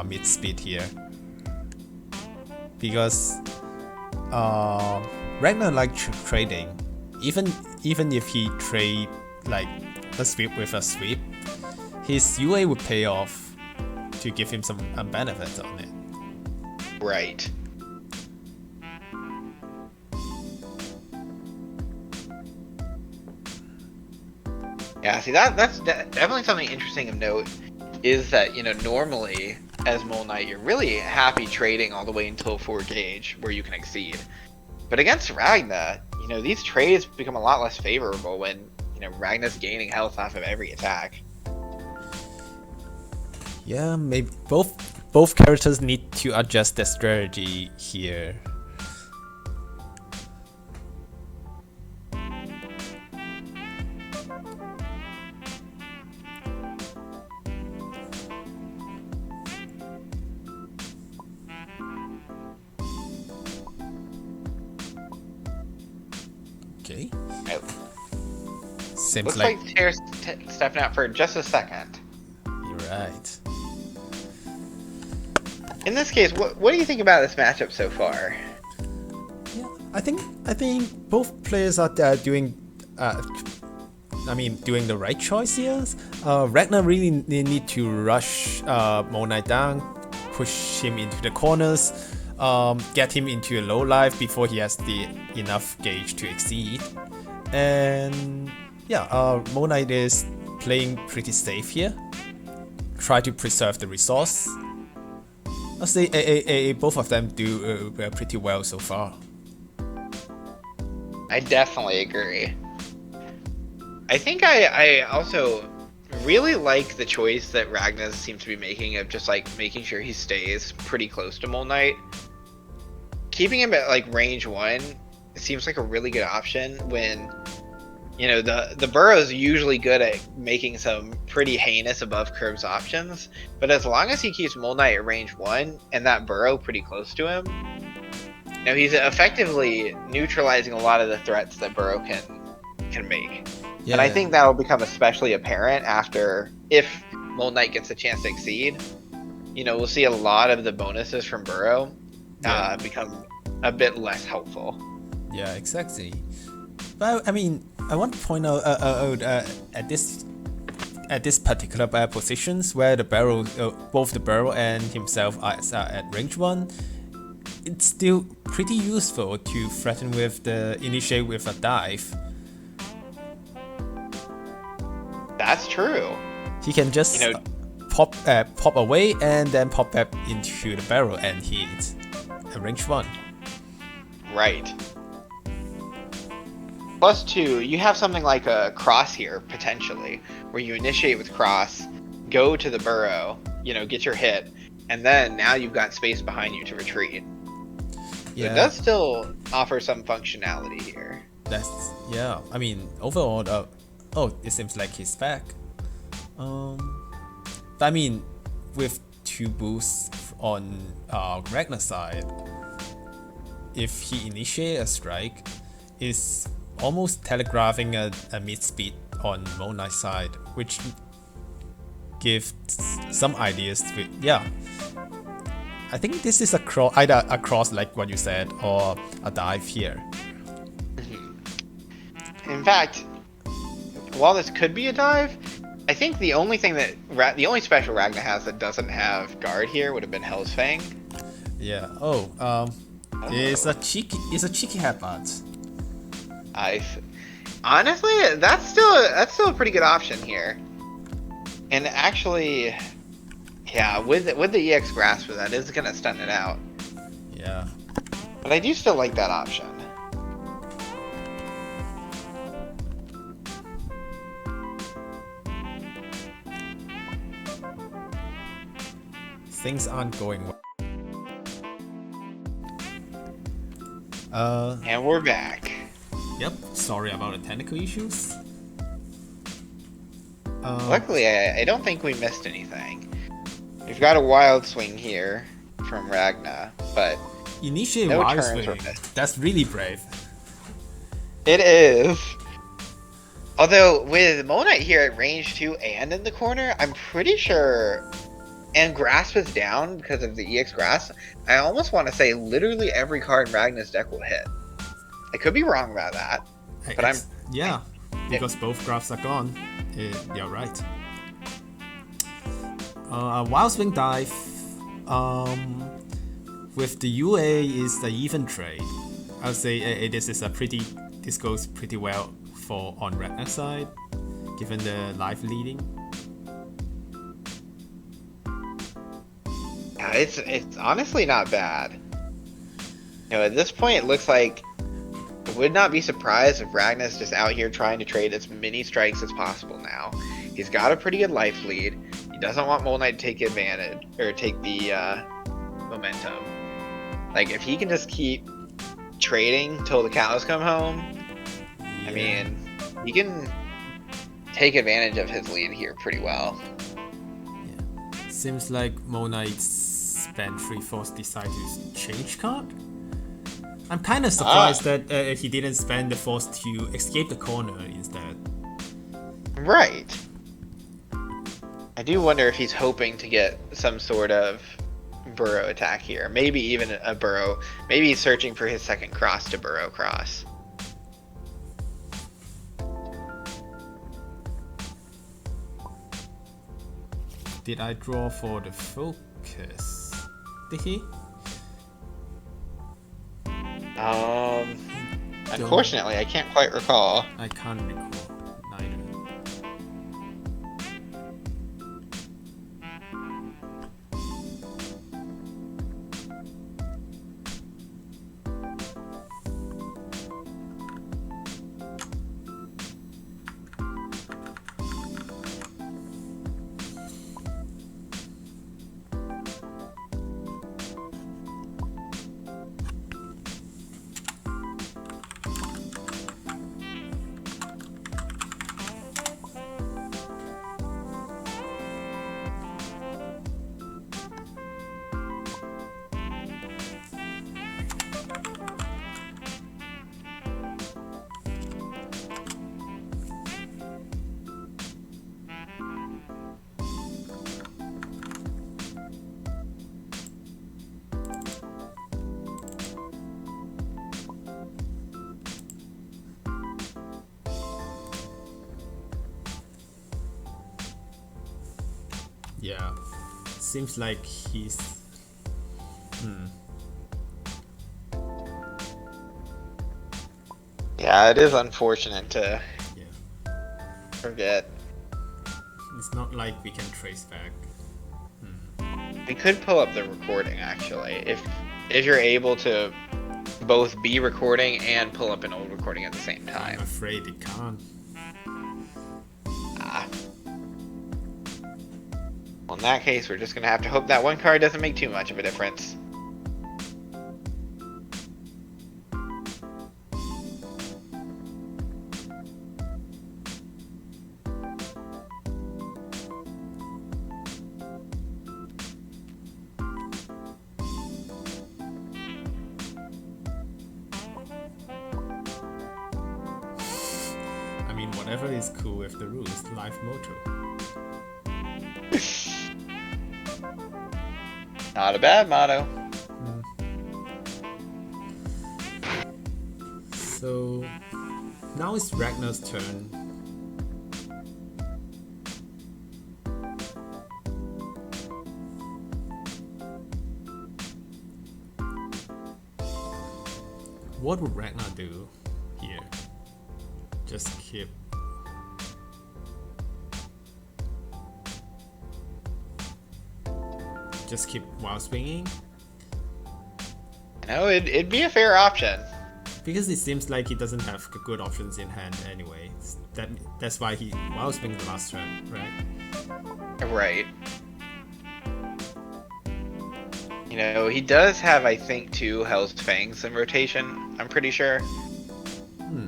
mid speed here. Because Ragna likes trading. Even if he trade like a sweep with a sweep, his UA would pay off to give him some benefits on it. Right. Yeah, see that's definitely something interesting of note. Is that normally as Mole Knight you're really happy trading all the way until 4 gauge where you can exceed. But against Ragna, these trades become a lot less favorable when, Ragna's gaining health off of every attack. Yeah, maybe both characters need to adjust their strategy here. Okay. Seems Looks like Tara's stepping out for just a second. You're right. In this case, what do you think about this matchup so far? Yeah, I think both players are doing the right choice here. Ragnar really need to rush Mole Knight down, push him into the corners, get him into a low life before he has the enough gauge to exceed. And yeah, Mole Knight is playing pretty safe here. Try to preserve the resource. I'll say both of them do pretty well so far. I definitely agree. I think I also really like the choice that Ragnar seems to be making of just like making sure he stays pretty close to Mole Knight. Keeping him at like range 1 seems like a really good option when the Burrow's usually good at making some pretty heinous above curbs options, but as long as he keeps Mole Knight at range 1 and that Burrow pretty close to him, he's effectively neutralizing a lot of the threats that Burrow can make. Yeah. And I think that'll become especially apparent if Mole Knight gets a chance to exceed. We'll see a lot of the bonuses from Burrow become a bit less helpful. Yeah, exactly. But I mean, I want to point out at this particular positions where the barrel, both the barrel and himself are at range 1, it's still pretty useful to threaten with the initiate with a dive. That's true. He can just pop away and then pop back into the barrel and hit a range 1. Right. +2, you have something like a cross here, potentially, where you initiate with cross, go to the burrow, get your hit, and then now you've got space behind you to retreat. Yeah. So it does still offer some functionality here. I mean, overall, it seems like he's back. But I mean, with 2 boosts on Ragna's side, if he initiates a strike, it's almost telegraphing a mid speed on Mole Knight's side, which give some ideas with, yeah. I think this is either a cross like what you said or a dive here. In fact, while this could be a dive, I think the only thing that the only special Ragna has that doesn't have guard here would have been Hell's Fang. Yeah. It's a cheeky headbutt. Honestly, that's still a pretty good option here. And actually, yeah, with the EX Grasp, that is gonna stun it out. Yeah. But I do still like that option. Things aren't going well. And we're back. Yep, sorry about the technical issues. Luckily, I don't think we missed anything. We've got a wild swing here from Ragna, but initiate no wild turns swing. That's really brave. It is. Although with Moon Knight here at range 2 and in the corner, I'm pretty sure. And Grasp is down because of the EX Grasp. I almost want to say literally every card in Ragna's deck will hit. I could be wrong about that, but because both graphs are gone. You're right. A wild swing dive with the UA is the even trade. I'll say this goes pretty well for on Ragna's side, given the life leading. Yeah, it's honestly not bad. At this point, it looks like I would not be surprised if Ragna's just out here trying to trade as many strikes as possible now. He's got a pretty good life lead. He doesn't want Mole Knight to take advantage or take the momentum. Like, if he can just keep trading till the cows come home, yeah. I mean, he can take advantage of his lead here pretty well. Yeah. Seems like Mole Knight's Ban-Ter-Rin force decided to change card. I'm kind of surprised that he didn't spend the force to escape the corner instead. Right. I do wonder if he's hoping to get some sort of burrow attack here. Maybe even a burrow. Maybe he's searching for his second cross to burrow cross. Did I draw for the focus? Did he? Unfortunately, I can't quite recall. I can't recall neither. Yeah, seems like he's. Yeah, it is unfortunate to forget. It's not like we can trace back. We could pull up the recording actually, if you're able to both be recording and pull up an old recording at the same time. I'm afraid it can't. Well, in that case, we're just gonna have to hope that one card doesn't make too much of a difference. I mean, whatever is cool with the rules, life motto. Not a bad motto. So now it's Ragna's turn. What would Ragna do here? Just keep. Just keep wild swinging? No, it'd be a fair option. Because it seems like he doesn't have good options in hand anyway. That's why he wild swings the last turn, right? Right. You know, he does have, I think, 2 Hell's Fangs in rotation, I'm pretty sure.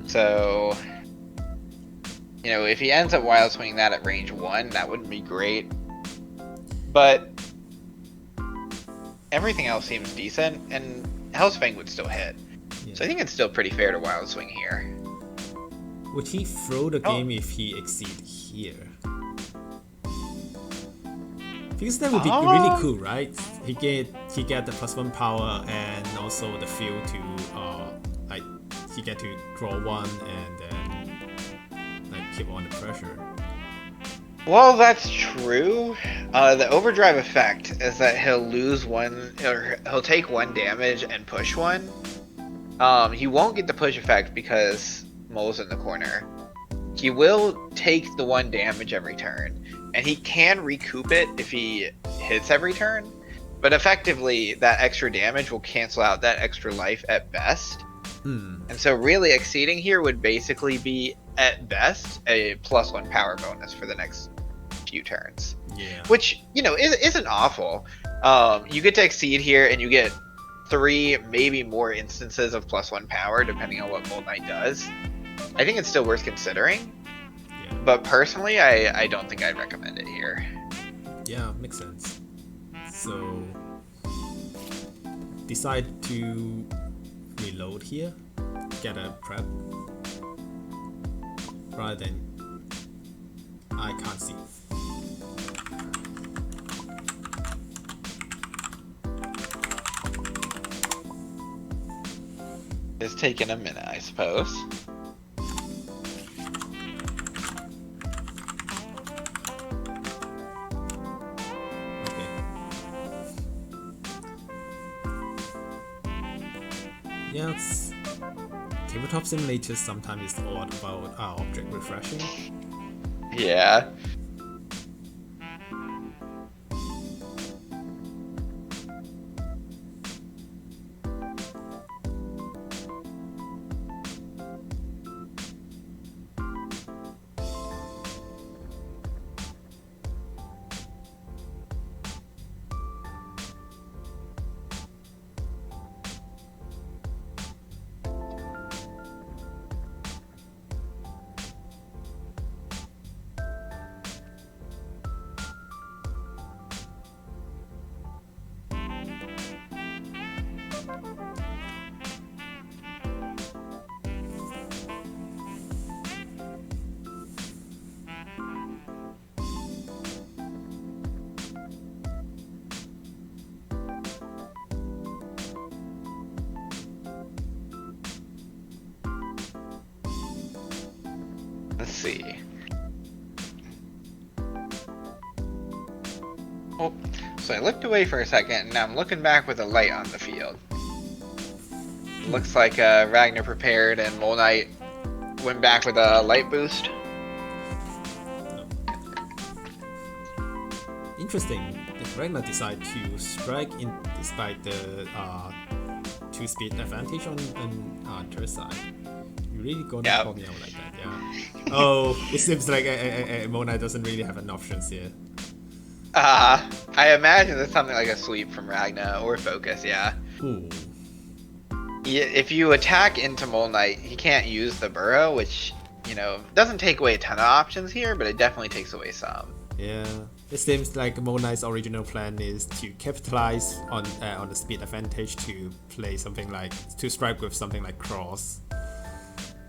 So, you know, if he ends up wild swinging that at range 1, that wouldn't be great. But everything else seems decent, and Hell's Fang would still hit. Yeah. So I think it's still pretty fair to wild swing here. Would he throw the game if he exceed here? Because that would be really cool, right? He get the +1 power and also the feel to like he get to draw 1 and then like keep on the pressure. Well, that's true. The overdrive effect is that he'll lose 1, or he'll take 1 damage and push 1. He won't get the push effect because Mole's in the corner. He will take the 1 damage every turn, and he can recoup it if he hits every turn. But effectively, that extra damage will cancel out that extra life at best. And so really exceeding here would basically be, at best, a +1 power bonus for the next few turns. Yeah. Which, you know, isn't awful. You get to exceed here, and you get 3, maybe more instances of +1 power, depending on what Mold Knight does. I think it's still worth considering. Yeah. But personally, I don't think I'd recommend it here. Yeah, makes sense. So decide to reload here, get a prep, rather than I can't see. It's taken a minute, I suppose. Yeah, it's tabletop simulators sometimes it's all about object refreshing. Yeah. Let's see. Oh, so I looked away for a second, and now I'm looking back with a light on the field. Looks like Ragna prepared, and Mole Knight went back with a light boost. Interesting. If Ragna decide to strike in despite the 2-speed advantage on third side, you really gonna call me out like that, yeah? Oh, it seems like Mole Knight doesn't really have an options here. I imagine it's something like a sweep from Ragna or focus, yeah. Ooh. If you attack into Mole Knight, he can't use the burrow, which, you know, doesn't take away a ton of options here, but it definitely takes away some. Yeah, it seems like Mole Knight's original plan is to capitalize on the speed advantage to play something like to strike with something like cross.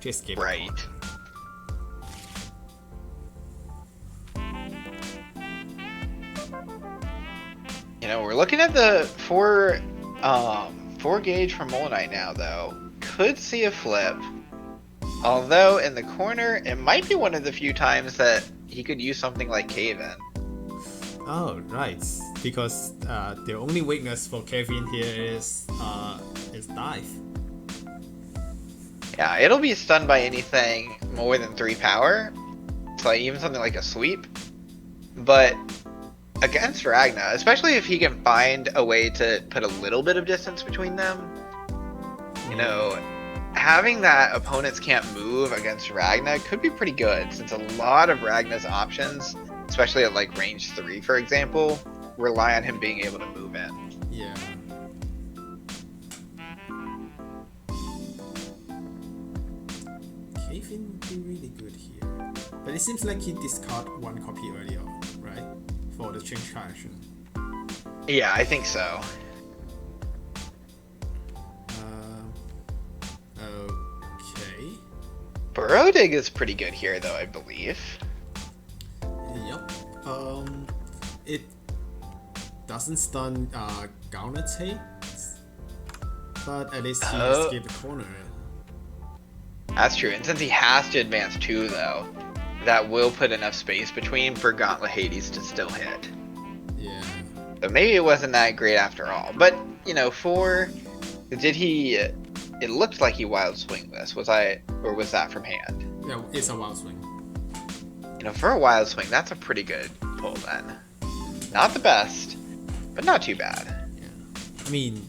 To escape. Right. we're looking at the 4 gauge from Mole Knight now, though. Could see a flip. Although in the corner, it might be one of the few times that he could use something like Cave In. Oh, right. Because the only weakness for Kevin here is dive. Yeah, it'll be stunned by anything more than 3 power. So even something like a sweep. But against Ragna, especially if he can find a way to put a little bit of distance between them, you know, having that opponents can't move against Ragna could be pretty good, since a lot of Ragna's options, especially at like range 3 for example, rely on him being able to move in. Yeah. Kevin would be really good here. But it seems like he discarded 1 copy earlier, right? For the change action. Yeah, I think so. Okay. Burrow Dig is pretty good here though, I believe. Yep. It doesn't stun Gaunate, but at least he escaped the corner. That's true, and since he has to advance 2 though, that will put enough space between for Gauntlet Hades to still hit. Yeah. So maybe it wasn't that great after all. But, you know, did he... It looked like he wild swing this. Was that from hand? Yeah, it's a wild swing. You know, for a wild swing, that's a pretty good pull then. Not the best, but not too bad. Yeah. I mean,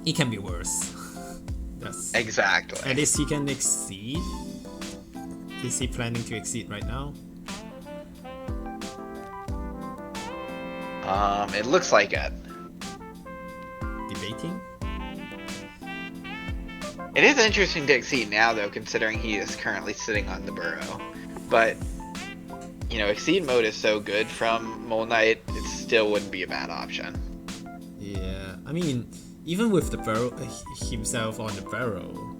it can be worse. That's exactly. At least he can exceed. Is he planning to exceed right now? It looks like it. Debating? It is interesting to exceed now, though, considering he is currently sitting on the burrow. But, you know, exceed mode is so good from Mole Knight, it still wouldn't be a bad option. Yeah, I mean, even with the barrel himself on the barrel,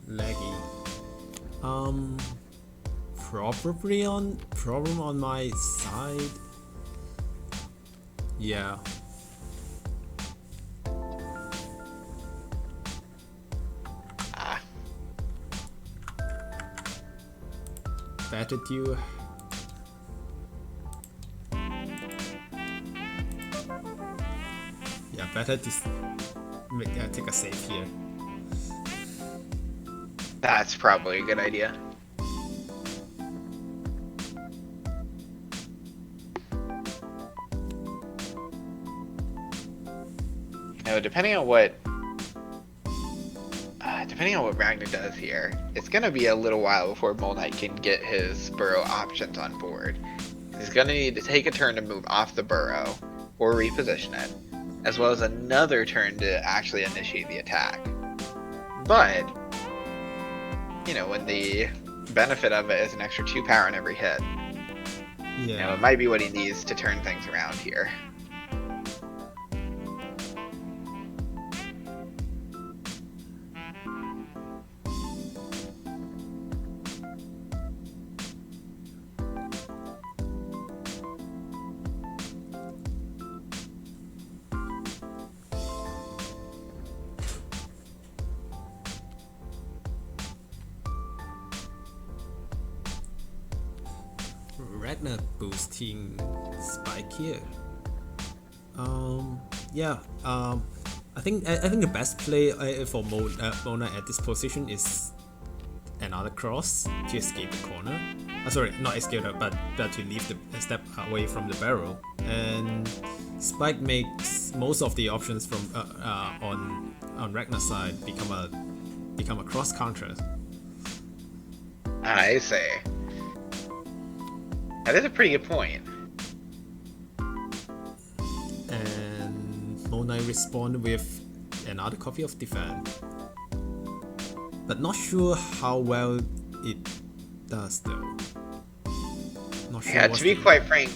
laggy. Probably problem on my side. Yeah. Better to better to take a save here. That's probably a good idea. You know, depending on what Ragna does here, it's gonna be a little while before Mole Knight can get his burrow options on board. He's gonna need to take a turn to move off the burrow or reposition it, as well as another turn to actually initiate the attack. But, you know, when the benefit of it is an extra 2 power on every hit, you know, it might be what he needs to turn things around here. Ragna boosting spike here. I think the best play for Mona at this position is another cross to escape the corner. Sorry, not escape but to leave a step away from the barrel. And spike makes most of the options from on Ragna's side become a cross counter. I see. That is a pretty good point. And Mona respond with another copy of Defend. But not sure how well it does though. Not sure. Yeah, to be quite frank,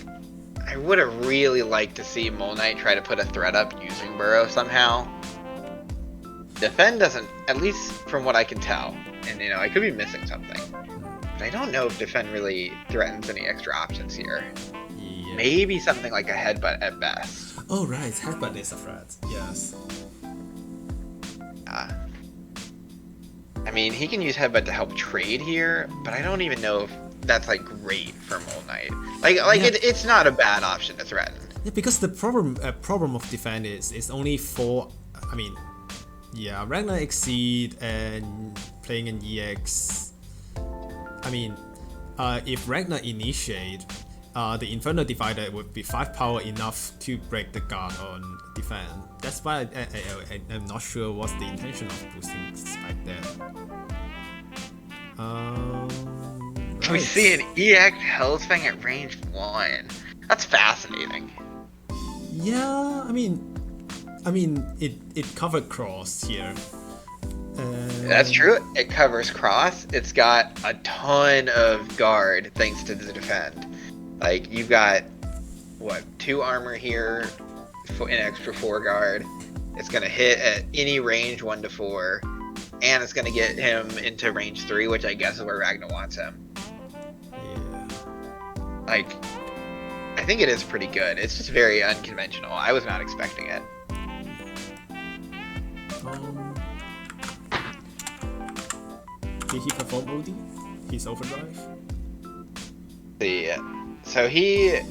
I would have really liked to see Mole Knight try to put a threat up using Burrow somehow. Defend doesn't, at least from what I can tell, and you know, I could be missing something, But I don't know if defend really threatens any extra options here. Yeah. Maybe something like a headbutt at best. Oh right, headbutt is a threat. Yes. I mean, he can use headbutt to help trade here, but I don't even know if that's like great for Mole Knight. Like Yeah. it's not a bad option to threaten. Yeah, because the problem of defend is only 4. I mean, yeah, Ragna exceed and playing an EX. I mean, if Ragna initiate, the Inferno Divider would be 5 power enough to break the guard on defend. That's why I'm not sure what's the intention of boosting Spike there. We Right. see an EX Hellsfang at range 1. That's fascinating. Yeah, I mean, it covered cross here. That's true. It covers cross. It's got a ton of guard thanks to the defend. Like, you've got, what, 2 armor here, an extra 4 guard. It's going to hit at any range 1 to 4. And it's going to get him into range 3, which I guess is where Ragna wants him. Yeah. Like, I think it is pretty good. It's just very unconventional. I was not expecting it. Did he perform OD? His overdrive? So he... I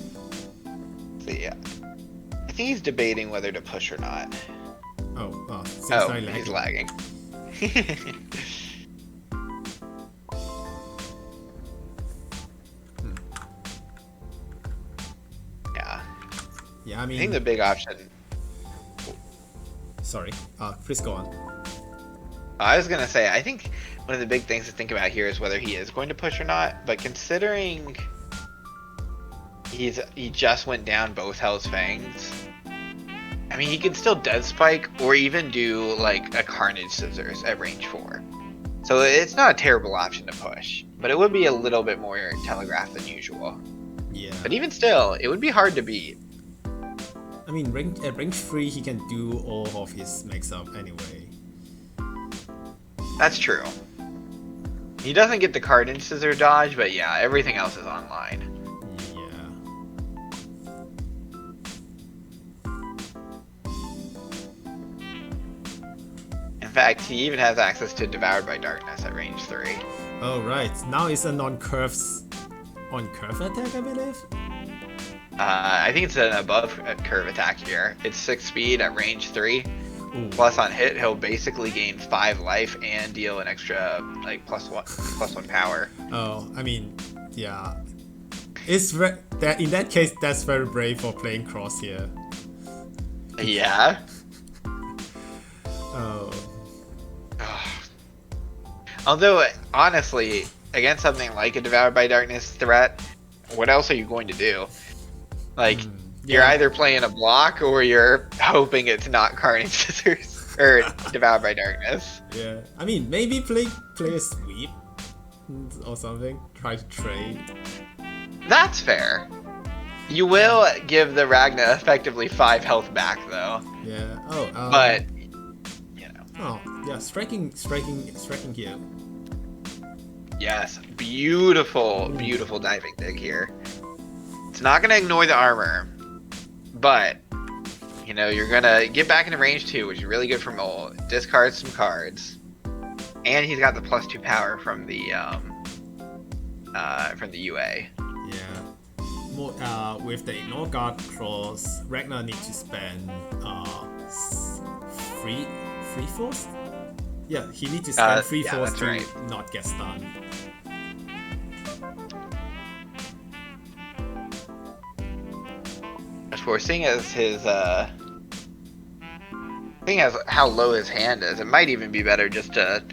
think he's debating whether to push or not. Seems Oh, like he's lagging. lagging. Yeah. Yeah, I I mean... think the big option... Sorry, please go on. I was gonna say, I think one of the big things to think about here is whether he is going to push or not, but considering he just went down both Hell's Fangs, I mean, he can still Dead Spike or even do like a Carnage Scissors at range 4. So it's not a terrible option to push, but it would be a little bit more telegraphed than usual. Yeah. But even still, it would be hard to beat. I mean, at range 3, he can do all of his mix-up anyway. That's true. He doesn't get the Carnage Scissor dodge, but yeah, everything else is online. Yeah. In fact, he even has access to Devoured by Darkness at range 3. Oh right, now it's an on-curve attack, I believe? I think it's an above curve attack here. It's 6 speed at range 3. Ooh. Plus on hit, he'll basically gain 5 life and deal an extra like plus one power. Oh, I mean, yeah. It's that in that case, that's very brave for playing cross here. Yeah. Oh. Although honestly, against something like a Devoured by Darkness threat, what else are you going to do? Like, you're either playing a block or you're hoping it's not Carnage Scissors or Devoured by Darkness. Yeah, I mean, maybe play a sweep or something. Try to trade. That's fair. You will give the Ragna effectively 5 health back though. Yeah. But you know. Oh, yeah. Striking here. Yes, beautiful diving dig here. It's not gonna ignore the armor, but you know, you're gonna get back into range 2, which is really good for Mole. Discard some cards, and he's got the +2 power from the UA. Yeah. With the ignore guard clause, Ragnar needs to spend 3 force. Yeah, he needs to spend 3 force to not get stunned. For seeing as how low his hand is, it might even be better just to,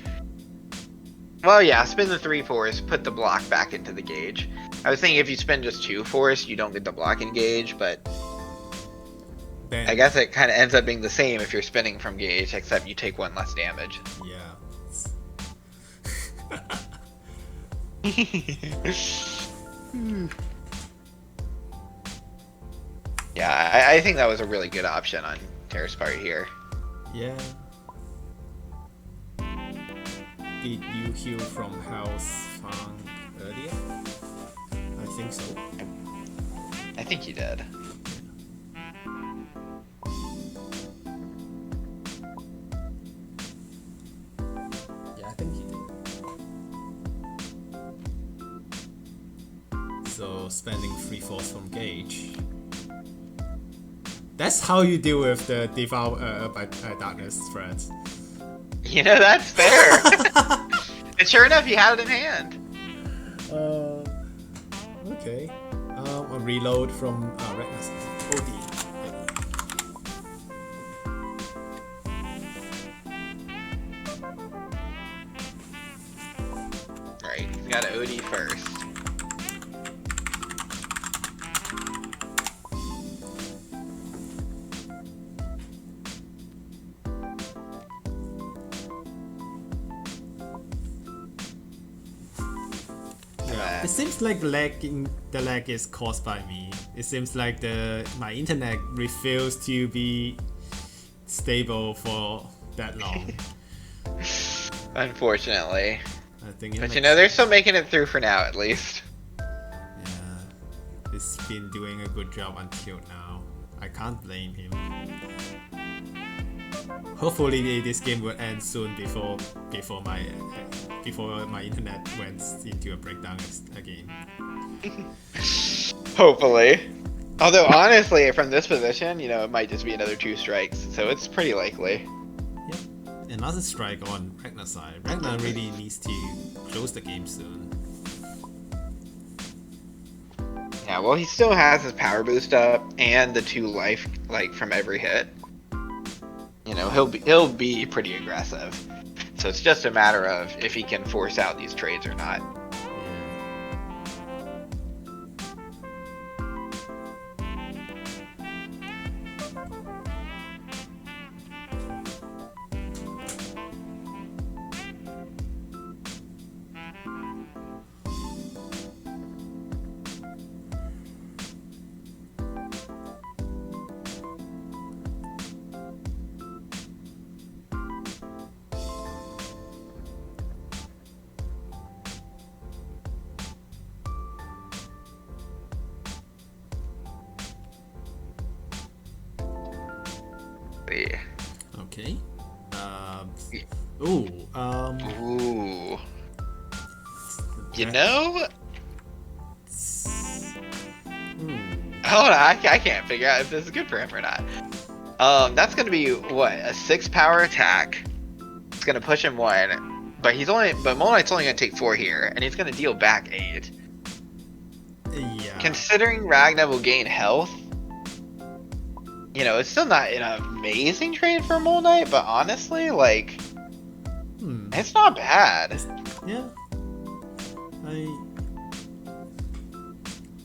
well, yeah, spin the 3 force, put the block back into the gauge. I was thinking if you spend just 2 force, you don't get the block in gauge, but Then, I guess it kind of ends up being the same if you're spinning from gauge, except you take 1 less damage. Yeah. Yeah, I think that was a really good option on Terrace Party here. Yeah. Did you heal from House Fang think so. I think you did. Yeah, I think he did. So spending 3 force from Gage. That's how you deal with the Devour by Darkness threats. You know, that's fair. And sure enough, he had it in hand. Okay. A reload from Ragna's OD. Right, he's got an OD first. It seems like the lag is caused by me. It seems like my internet refused to be stable for that long. Unfortunately. I think but you know, they're still making it through for now, at least. Yeah, it's been doing a good job until now. I can't blame him. Hopefully this game will end soon before my internet went into a breakdown again. Hopefully. Although honestly, from this position, you know, it might just be another 2 strikes, so it's pretty likely. Yep. Another strike on Ragna's side. Ragna really needs to close the game soon. Yeah, well, he still has his power boost up and the 2 life, like, from every hit. You know, he'll be pretty aggressive. So it's just a matter of if he can force out these trades or not. Yeah. Okay. Ooh. You know? Hold on, I can't figure out if this is good for him or not. That's gonna be what, a 6 power attack. It's gonna push him 1, but Mole Knight's only gonna take 4 here, and he's gonna deal back 8. Yeah. Considering Ragna will gain health, you know, it's still not an amazing trade for Mole Knight, but honestly, like, it's not bad. Yeah.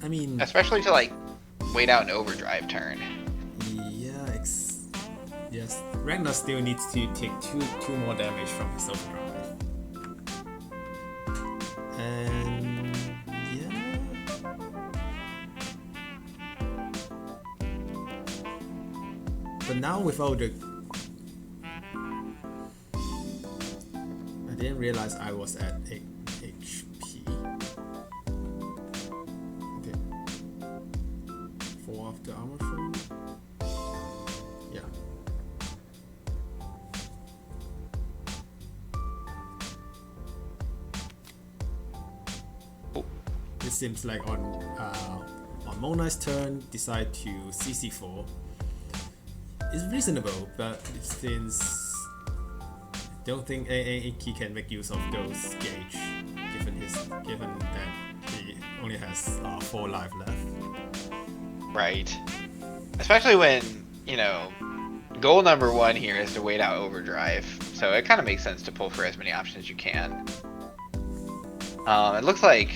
I mean, especially to like wait out an overdrive turn. Yeah, yes. Ragnar still needs to take two more damage from his overdrive. And yeah. But now without the, I didn't realize I was at 8 HP. Okay. 4 of the armor from. Yeah. Oh. This seems like on Mole Knight's turn, decide to CC4. It's reasonable, but since I don't think he can make use of those gauge, given that he only has 4 life left. Right. Especially when, you know, goal number 1 here is to wait out overdrive, so it kind of makes sense to pull for as many options as you can. It looks like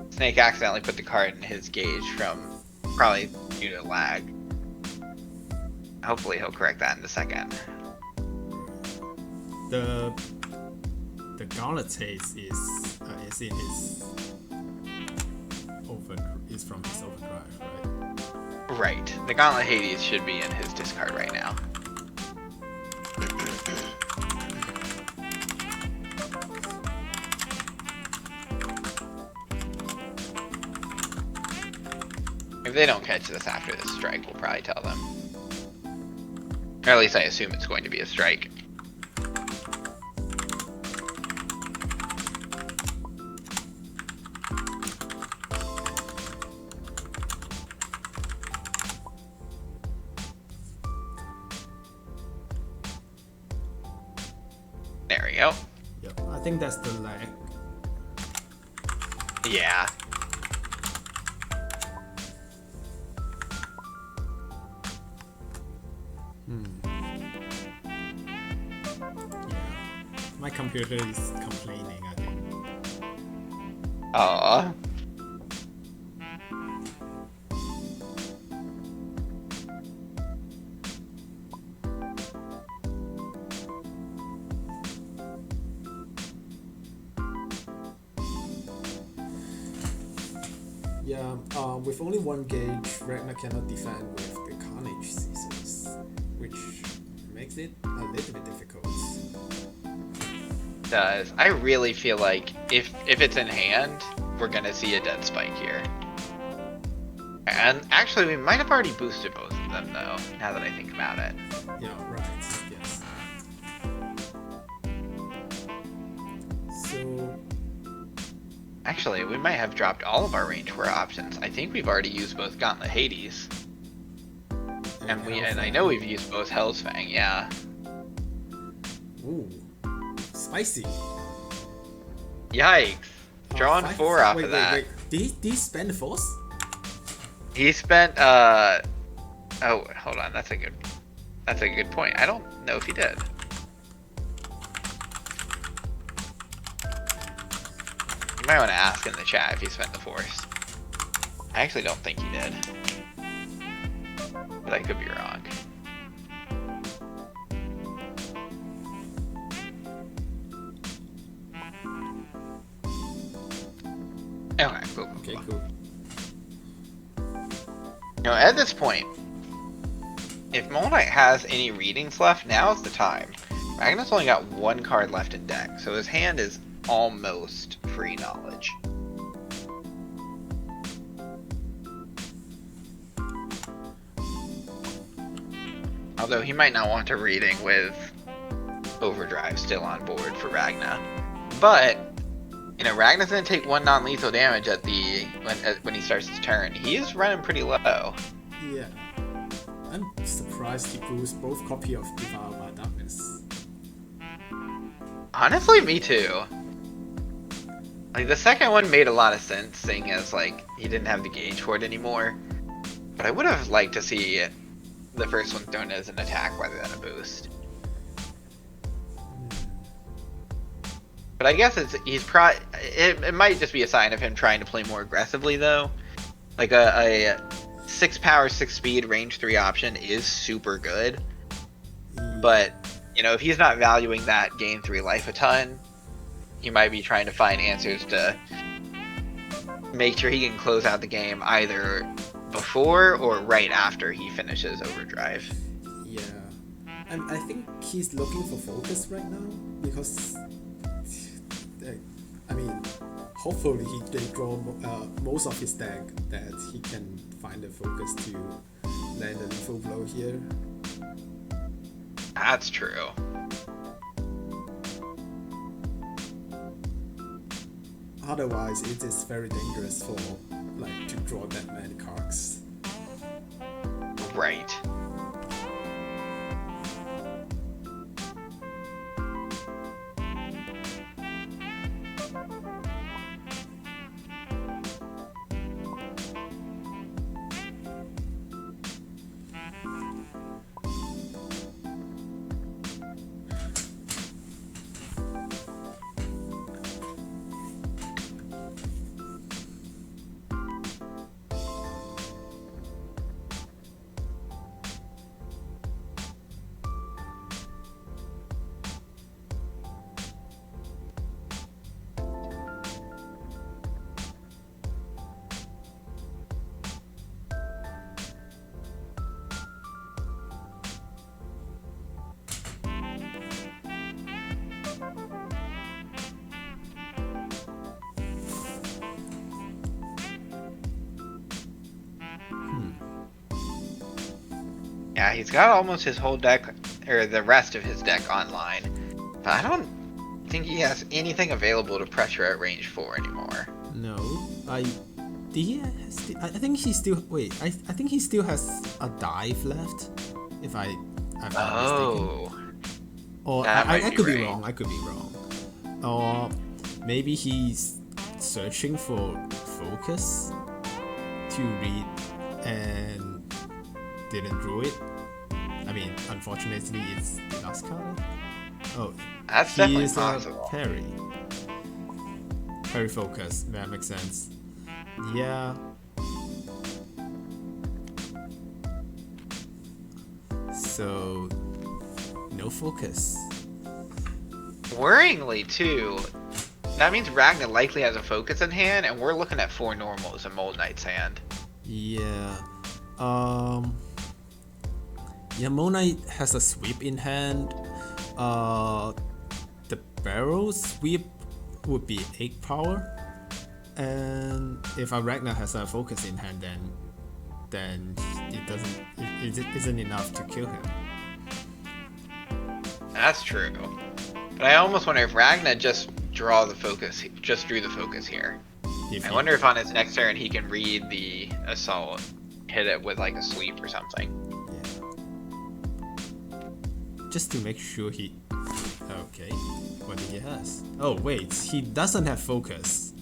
Snake accidentally put the card in his gauge from probably due to lag. Hopefully he'll correct that in a second. The Gauntlet Haze is in his is from his overdrive, right? Right. The Gauntlet Hades should be in his discard right now. if they don't catch this after this strike, we'll probably tell them. Or at least I assume it's going to be a strike. There we go. Yep, I think that's the lag. Yeah. My computer is complaining, I think. Aww. Yeah, with only one gauge, Ragna cannot defend with the Carnage Scissors, which makes it a little bit difficult. Does. I really feel like if it's in hand, we're gonna see a dead spike here. And actually, we might have already boosted both of them, though, now that I think about it. Yeah, right, yes. So... Actually, we might have dropped all of our range 4 options. I think we've already used both Gauntlet Hades. And I know we've used both Hell's Fang, yeah. Ooh. Spicy. Yikes. Drawing 4 off of that. Wait. Did he spend the force? He spent, oh, hold on, that's a good point. I don't know if he did. You might want to ask in the chat if he spent the force. I actually don't think he did. But I could be wrong. Okay, cool. Okay, cool. Now, at this point, if Mole Knight has any readings left, now's the time. Ragna's only got 1 card left in deck, so his hand is almost free knowledge. Although he might not want a reading with Overdrive still on board for Ragna. But, you know, Ragna's going to take 1 non-lethal damage at the when he starts his turn. He is running pretty low. Yeah. I'm surprised he boosts both copy of Devour by Darkness. Honestly, me too. Like, the second one made a lot of sense, seeing as, like, he didn't have the gauge for it anymore. But I would have liked to see the first one thrown as an attack rather than a boost. But I guess it might just be a sign of him trying to play more aggressively, though. Like, a 6 power, 6 speed, range 3 option is super good. But, you know, if he's not valuing that gain 3 life a ton, he might be trying to find answers to make sure he can close out the game either before or right after he finishes Overdrive. Yeah. And I think he's looking for focus right now, because I mean, hopefully they draw most of his deck that he can find the focus to land a lethal blow here. That's true. Otherwise, it is very dangerous for like to draw that many cards. Right. Yeah, he's got almost his whole deck, or the rest of his deck online. But I don't think he has anything available to pressure at range 4 anymore. No, I think he still I think he still has a dive left. If I'm not mistaken. Or I could be wrong. I could be wrong. Or maybe he's searching for focus to read and didn't draw it. I mean, unfortunately, it's the last card. Oh, that's definitely possible. Parry focus. That makes sense. Yeah. So, no focus. Worryingly, too, that means Ragna likely has a focus in hand, and we're looking at 4 normals in Mold Knight's hand. Yeah. Yeah, Mold Knight has a sweep in hand. The barrel sweep would be 8 power. And if a Ragna has a focus in hand, then it isn't enough to kill him. That's true. But I almost wonder if Ragna just drew the focus here. I wonder if on his next turn he can read the assault, hit it with like a sweep or something. Yeah. Just to make sure he... Okay, what did he has? Oh wait, he doesn't have focus.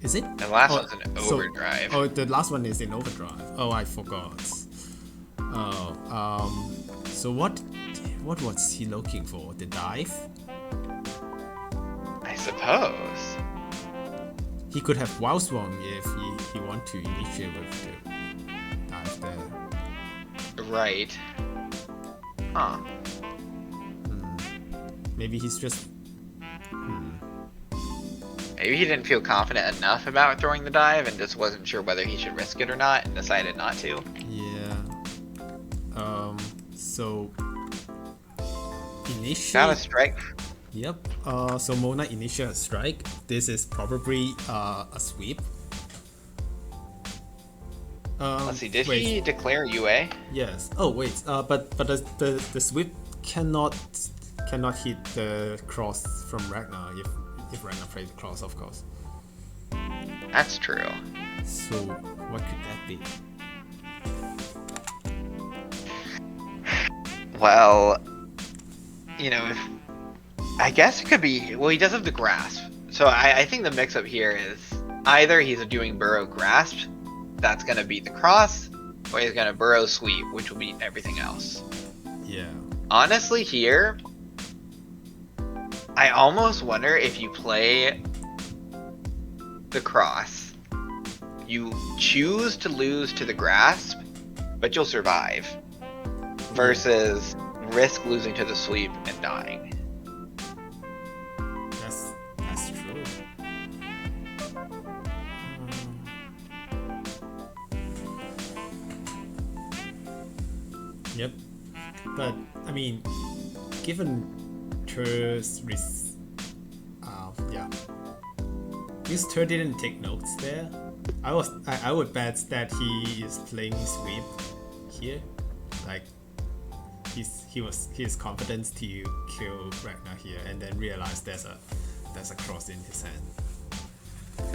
Is it? The last one's in overdrive. The last one is in overdrive. Oh, I forgot. So what was he looking for? The dive? I suppose. He could have Wild Swung if he want to initiate with the dive there. Right. Huh. Maybe he's just... Maybe he didn't feel confident enough about throwing the dive and just wasn't sure whether he should risk it or not and decided not to. Yeah. So... Initiate... Got a strike. Yep. So Mold Knight initiate a strike. This is probably a sweep. Let's see, did he declare UA? Yes. Oh wait, but the sweep cannot hit the cross from Ragna if Ragna plays the cross, of course. That's true. So what could that be? Well, you know, I guess it could be. Well, he does have the grasp, so I think the mix-up here is either he's doing burrow grasp, that's gonna beat the cross, or he's gonna burrow sweep, which will beat everything else. Yeah. Honestly, here, I almost wonder if you play the cross, you choose to lose to the grasp, but you'll survive, versus risk losing to the sweep and dying. That's true. Yep. But I mean, given Ter's this Ter didn't take notes there. I would bet that he is playing sweep here, like his confidence to kill Ragna here, and then realize there's a cross in his hand.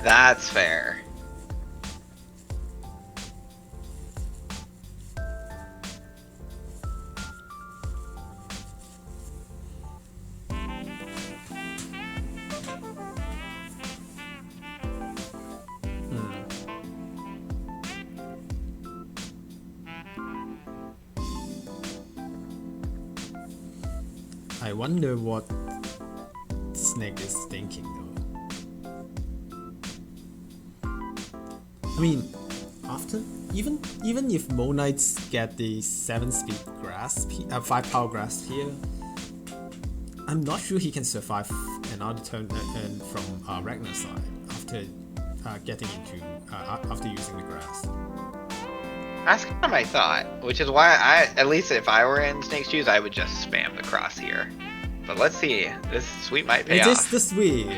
That's fair. I wonder what Snake is thinking though. I mean, after even if Mold Knights get the 7-speed grasp, 5 power grasp here, I'm not sure he can survive another turn and from Ragna's side after getting into after using the grasp. That's kind of my thought, which is why at least if I were in Snake's shoes, I would just spam the cross here. But let's see, this sweep might pay off. It is the sweep.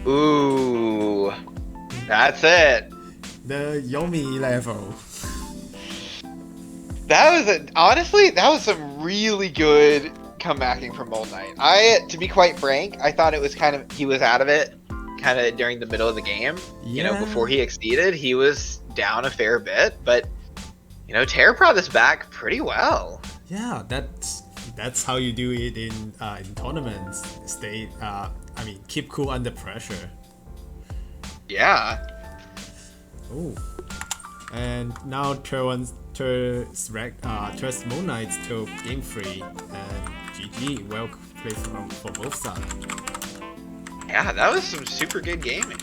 Ooh, that's it. The Yomi level. Honestly, that was some really good comebacking from Mold Knight. To be quite frank, I thought it was he was out of it kind of during the middle of the game. You know, before he exceeded, he was down a fair bit, but you know, Terra brought this back pretty well. Yeah, that's how you do it in tournaments. Keep cool under pressure. Yeah. Oh, and now Turns Moon Knights to game 3, and GG, well played for both sides. Yeah, that was some super good gaming.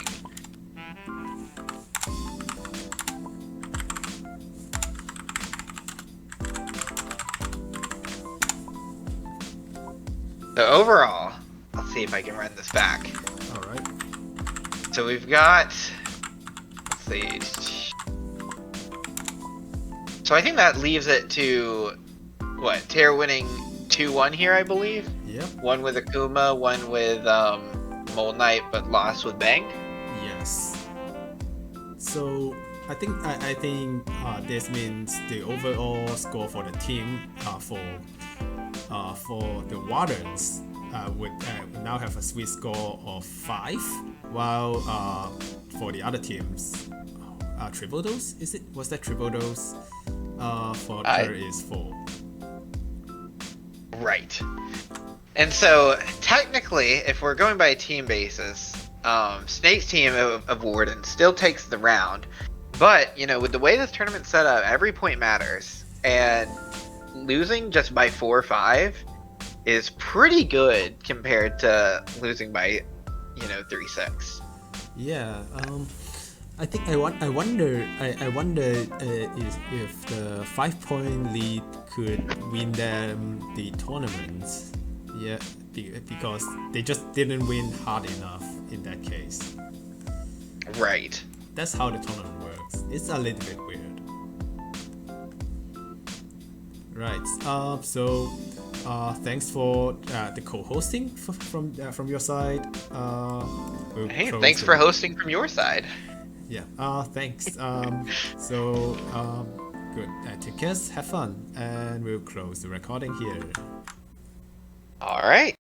So overall, let's see if I can run this back. Alright. So we've got, let's see. So I think that leaves it to, what, Terra winning 2-1 here, I believe? Yep. One with Akuma, one with Mold Knight, but lost with Bang? Yes. So I think this means the overall score for the team for the Wardens would now have a sweet score of 5, while for the other teams, triple dose, was that triple dose? For her is 4. Right. And so technically, if we're going by a team basis, Snake's team of Wardens still takes the round, but you know, with the way this tournament's set up, every point matters, and losing just by 4 or 5 is pretty good compared to losing by, 3-6. Yeah. I wonder if the 5-point lead could win them the tournament. Yeah, because they just didn't win hard enough in that case. Right. That's how the tournament works. It's a little bit weird. Right. So thanks for the co-hosting from your side. Hey, thanks for hosting from your side. Yeah. Thanks. Good. Take care. Have fun, and we'll close the recording here. All right.